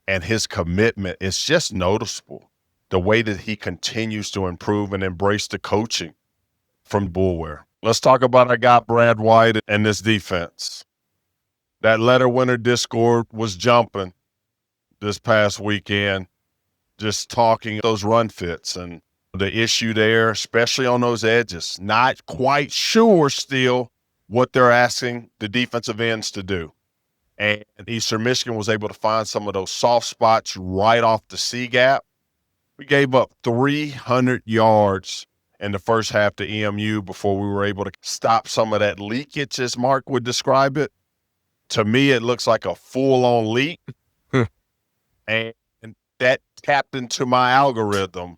and his commitment is just noticeable. The way that he continues to improve and embrace the coaching from Boulware. Let's talk about our guy Brad White and this defense. That LetterWinner Discord was jumping this past weekend, just talking those run fits and the issue there, especially on those edges. Not quite sure still what they're asking the defensive ends to do. And Eastern Michigan was able to find some of those soft spots right off the C gap. We gave up 300 yards in the first half to EMU before we were able to stop some of that leakage, as Mark would describe it. To me, it looks like a full-on leak. And that tapped into my algorithm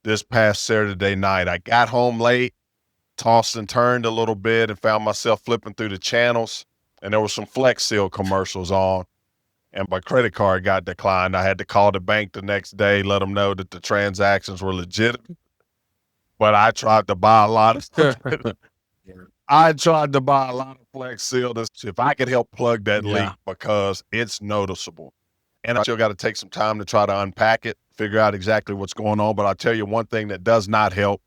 this past Saturday night. I got home late, tossed and turned a little bit, and found myself flipping through the channels, and there were some Flex Seal commercials on. And my credit card got declined. I had to call the bank the next day, let them know that the transactions were legitimate. But I tried to buy a lot of stuff. I tried to buy a lot of Flex Seal to see if I could help plug that leak, because it's noticeable. And I still got to take some time to try to unpack it, figure out exactly what's going on. But I'll tell you one thing that does not help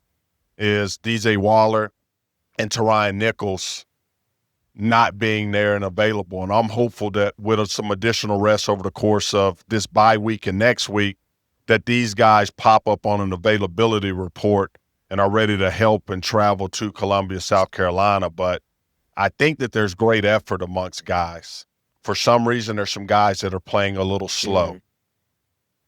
is DJ Waller and Terrion Nichols not being there and available. And I'm hopeful that with some additional rest over the course of this bye week and next week, that these guys pop up on an availability report and are ready to help and travel to Columbia, South Carolina. But I think that there's great effort amongst guys. For some reason, there's some guys that are playing a little slow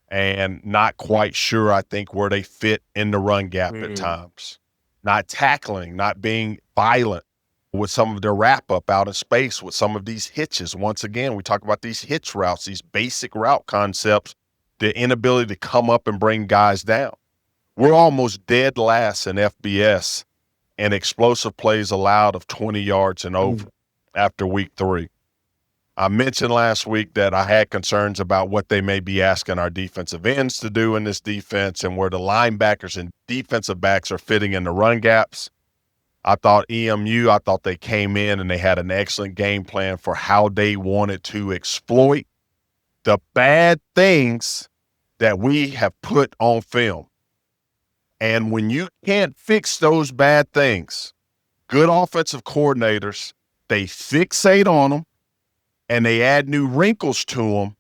and not quite sure, I think, where they fit in the run gap at times. Not tackling, not being violent with some of their wrap-up out in space, with some of these hitches. Once again, we talk about these hitch routes, these basic route concepts, the inability to come up and bring guys down. We're almost dead last in FBS and explosive plays allowed of 20 yards and over after week 3. I mentioned last week that I had concerns about what they may be asking our defensive ends to do in this defense and where the linebackers and defensive backs are fitting in the run gaps. I thought they came in and they had an excellent game plan for how they wanted to exploit the bad things that we have put on film. And when you can't fix those bad things, good offensive coordinators, they fixate on them and they add new wrinkles to them,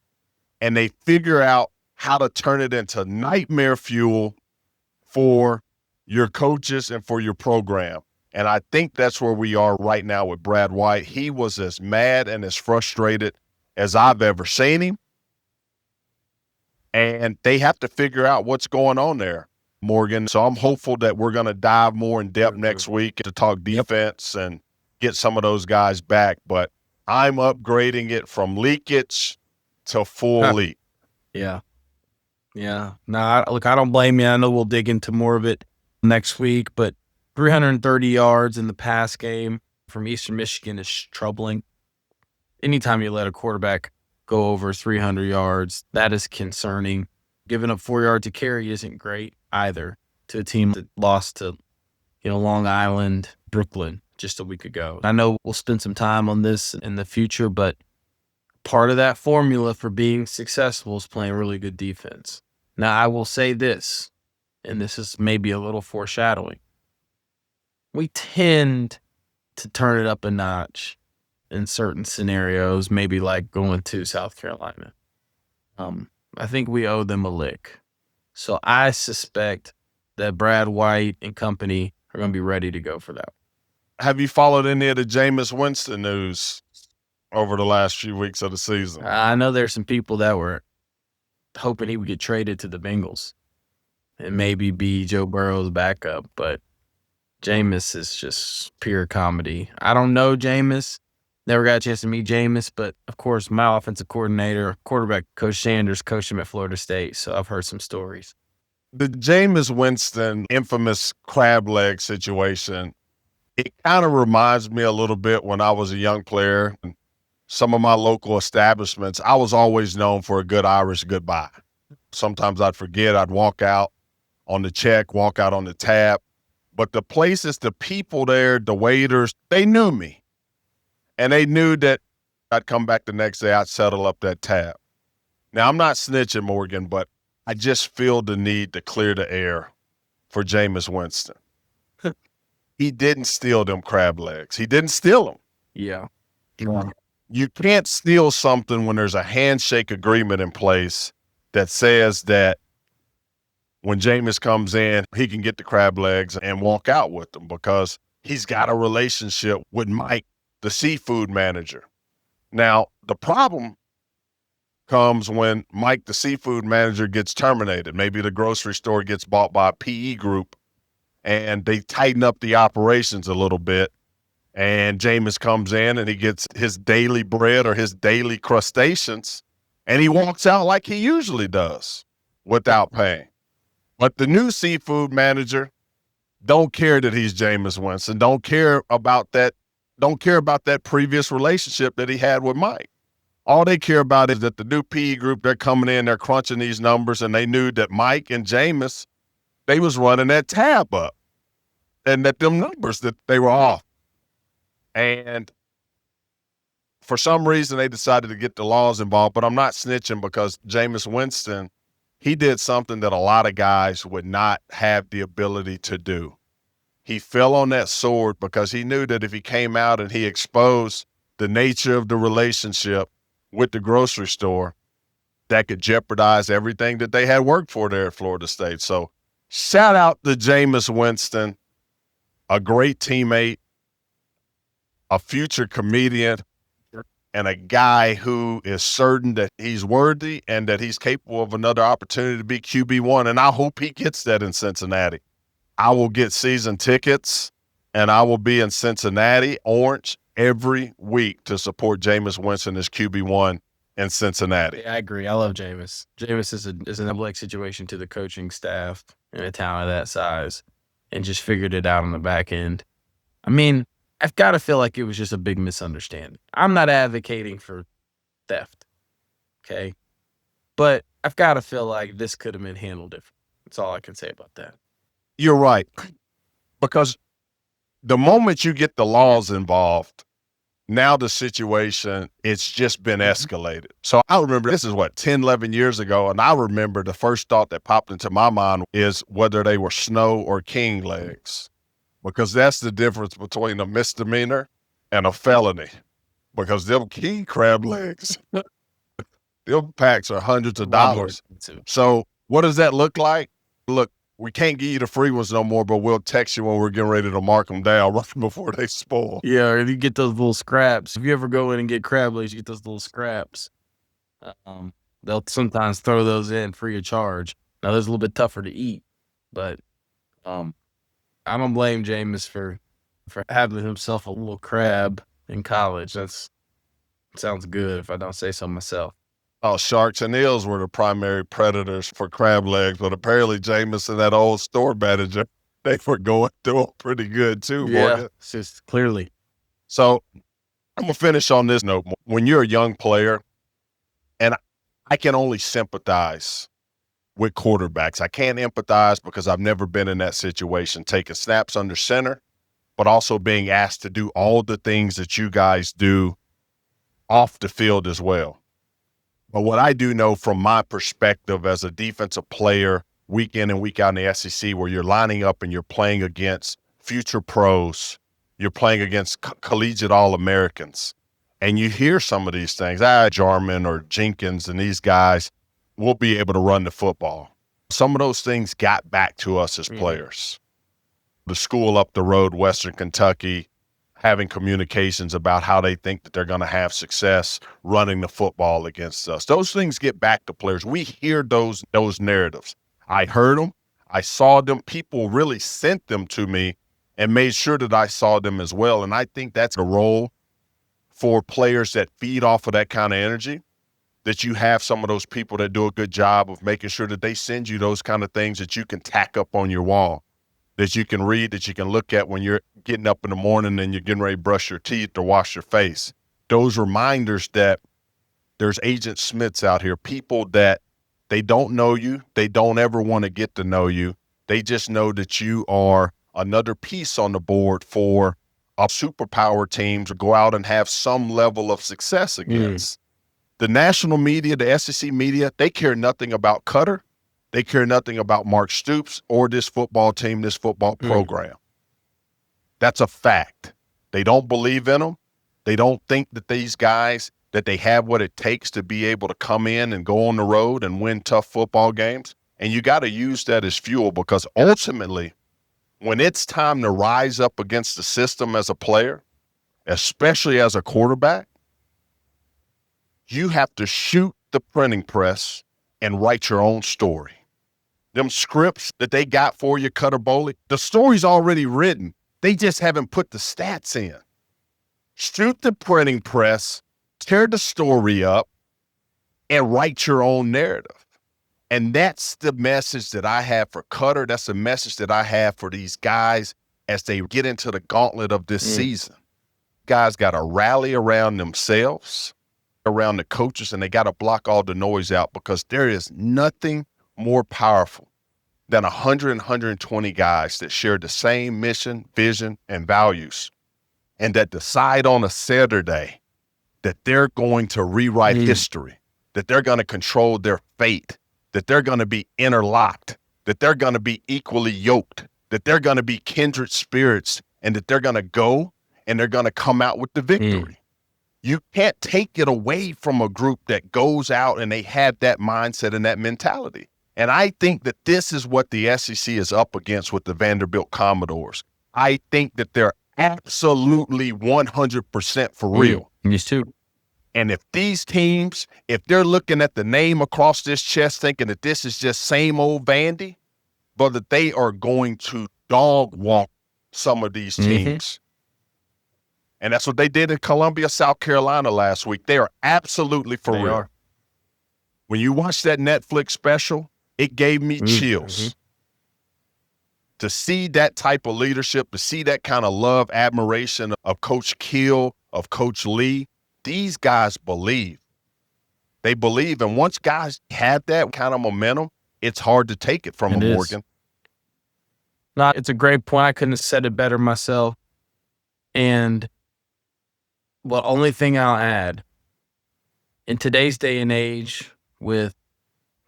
and they figure out how to turn it into nightmare fuel for your coaches and for your program. And I think that's where we are right now with Brad White. He was as mad and as frustrated as I've ever seen him. And they have to figure out what's going on there, Morgan. So I'm hopeful that we're going to dive more in depth next week to talk defense and get some of those guys back. But I'm upgrading it from leakage to full leak. Yeah. Yeah. No, look, I don't blame you. I know we'll dig into more of it next week, but 330 yards in the pass game from Eastern Michigan is troubling. Anytime you let a quarterback go over 300 yards, that is concerning. Giving up 4 yards to carry isn't great either to a team that lost to, Long Island, Brooklyn just a week ago. I know we'll spend some time on this in the future, but part of that formula for being successful is playing really good defense. Now, I will say this, and this is maybe a little foreshadowing. We tend to turn it up a notch in certain scenarios, maybe like going to South Carolina. I think we owe them a lick. So I suspect that Brad White and company are going to be ready to go for that. Have you followed any of the Jameis Winston news over the last few weeks of the season? I know there's some people that were hoping he would get traded to the Bengals and maybe be Joe Burrow's backup, but Jameis is just pure comedy. I don't know Jameis. Never got a chance to meet Jameis, but of course, my offensive coordinator, quarterback Coach Sanders, coached him at Florida State, so I've heard some stories. The Jameis Winston infamous crab leg situation, it kind of reminds me a little bit when I was a young player. Some of my local establishments, I was always known for a good Irish goodbye. Sometimes I'd forget, I'd walk out on the check, walk out on the tab. But the places, the people there, the waiters, they knew me. And they knew that I'd come back the next day, I'd settle up that tab. Now, I'm not snitching, Morgan, but I just feel the need to clear the air for Jameis Winston. He didn't steal them crab legs. He didn't steal them. Yeah. You can't steal something when there's a handshake agreement in place that says that when Jameis comes in, he can get the crab legs and walk out with them because he's got a relationship with Mike, the seafood manager. Now, the problem comes when Mike, the seafood manager, gets terminated. Maybe the grocery store gets bought by a PE group and they tighten up the operations a little bit. And Jameis comes in and he gets his daily bread or his daily crustaceans and he walks out like he usually does without paying. But the new seafood manager don't care that he's Jameis Winston, don't care about that previous relationship that he had with Mike. All they care about is that the new PE group, they're coming in, they're crunching these numbers, and they knew that Mike and Jameis, they was running that tab up and that them numbers, that they were off. And for some reason, they decided to get the laws involved, but I'm not snitching because Jameis Winston, he did something that a lot of guys would not have the ability to do. He fell on that sword because he knew that if he came out and he exposed the nature of the relationship with the grocery store, that could jeopardize everything that they had worked for there at Florida State. So shout out to Jameis Winston, a great teammate, a future comedian, and a guy who is certain that he's worthy and that he's capable of another opportunity to be QB1. And I hope he gets that in Cincinnati. I will get season tickets and I will be in Cincinnati, Orange, every week to support Jameis Winston as QB1 in Cincinnati. Yeah, I agree. I love Jameis. Jameis is an ugly situation to the coaching staff in a town of that size and just figured it out on the back end. I mean, I've got to feel like it was just a big misunderstanding. I'm not advocating for theft, okay? But I've got to feel like this could have been handled different. That's all I can say about that. You're right. Because the moment you get the laws involved, now the situation, it's just been escalated. So I remember, this is 10, 11 years ago, and I remember the first thought that popped into my mind is whether they were snow or king legs. Because that's the difference between a misdemeanor and a felony. Because them king crab legs, them packs are hundreds of dollars. So what does that look like? Look, we can't give you the free ones no more, but we'll text you when we're getting ready to mark them down right before they spoil. Yeah, or if you get those little scraps. If you ever go in and get crab legs, you get those little scraps. They'll sometimes throw those in free of charge. Now, those a little bit tougher to eat, but I don't blame Jameis for having himself a little crab in college. Sounds good if I don't say so myself. Oh, sharks and eels were the primary predators for crab legs, but apparently Jameis and that old store manager, they were going through them pretty good too, Morgan. Yeah, it's just clearly. So I'm going to finish on this note. When you're a young player, and I can only sympathize with quarterbacks. I can't empathize because I've never been in that situation, taking snaps under center, but also being asked to do all the things that you guys do off the field as well. But what I do know from my perspective as a defensive player, week in and week out in the SEC, where you're lining up and you're playing against future pros, you're playing against collegiate All-Americans, and you hear some of these things, Jarmon or Jenkins and these guys will be able to run the football. Some of those things got back to us as players. the school up the road, Western Kentucky, having communications about how they think that they're going to have success running the football against us. Those things get back to players. We hear those narratives. I heard them. I saw them. People really sent them to me and made sure that I saw them as well. And I think that's a role for players that feed off of that kind of energy, that you have some of those people that do a good job of making sure that they send you those kind of things that you can tack up on your wall, that you can read, that you can look at when you're getting up in the morning and you're getting ready to brush your teeth or wash your face. Those reminders that there's Agent Smiths out here, people that they don't know you, they don't ever want to get to know you. They just know that you are another piece on the board for a superpower team to go out and have some level of success against. The national media, the SEC media, they care nothing about Cutter. They care nothing about Mark Stoops or this football team, this football program. That's a fact. They don't believe in them. They don't think that these guys, that they have what it takes to be able to come in and go on the road and win tough football games. And you got to use that as fuel, because ultimately, when it's time to rise up against the system as a player, especially as a quarterback, you have to shoot the printing press and write your own story. Them scripts that they got for you, Cutter Boley, the story's already written. They just haven't put the stats in. Shoot the printing press, tear the story up, and write your own narrative. And that's the message that I have for Cutter. That's the message that I have for these guys as they get into the gauntlet of this season. Guys got to rally around themselves, around the coaches, and they got to block all the noise out, because there is nothing more powerful than 100 and 120 guys that share the same mission, vision, and values, and that decide on a Saturday that they're going to rewrite history, that they're going to control their fate, that they're going to be interlocked, that they're going to be equally yoked, that they're going to be kindred spirits, and that they're going to go and they're going to come out with the victory. You can't take it away from a group that goes out and they have that mindset and that mentality. And I think that this is what the SEC is up against with the Vanderbilt Commodores. I think that they're absolutely 100% for real. These two. And if these teams, if they're looking at the name across this chest thinking that this is just same old Vandy, but that they are going to dog walk some of these teams. And that's what they did in Columbia, South Carolina last week. They are absolutely for real. When you watch that Netflix special, it gave me chills. To see that type of leadership, to see that kind of love, admiration of Coach Kill, of Coach Lee, these guys believe. They believe. And once guys have that kind of momentum, it's hard to take it from them, Morgan. No, it's a great point. I couldn't have said it better myself. And the only thing I'll add, in today's day and age, with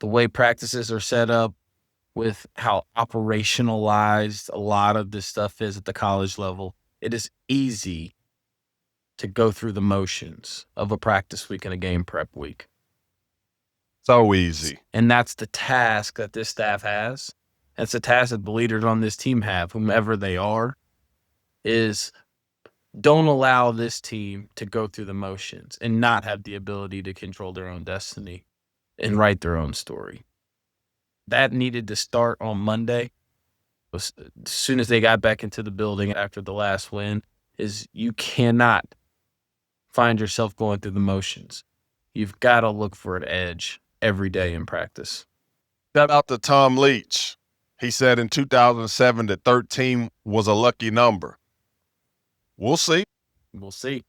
the way practices are set up, with how operationalized a lot of this stuff is at the college level, it is easy to go through the motions of a practice week and a game prep week. So easy. And that's the task that this staff has. That's the task that the leaders on this team have, whomever they are, is don't allow this team to go through the motions and not have the ability to control their own destiny and write their own story. That needed to start on Monday. As soon as they got back into the building after the last win, is you cannot find yourself going through the motions. You've got to look for an edge every day in practice. Shout out to Tom Leach. He said in 2007 that 13 was a lucky number. We'll see. We'll see.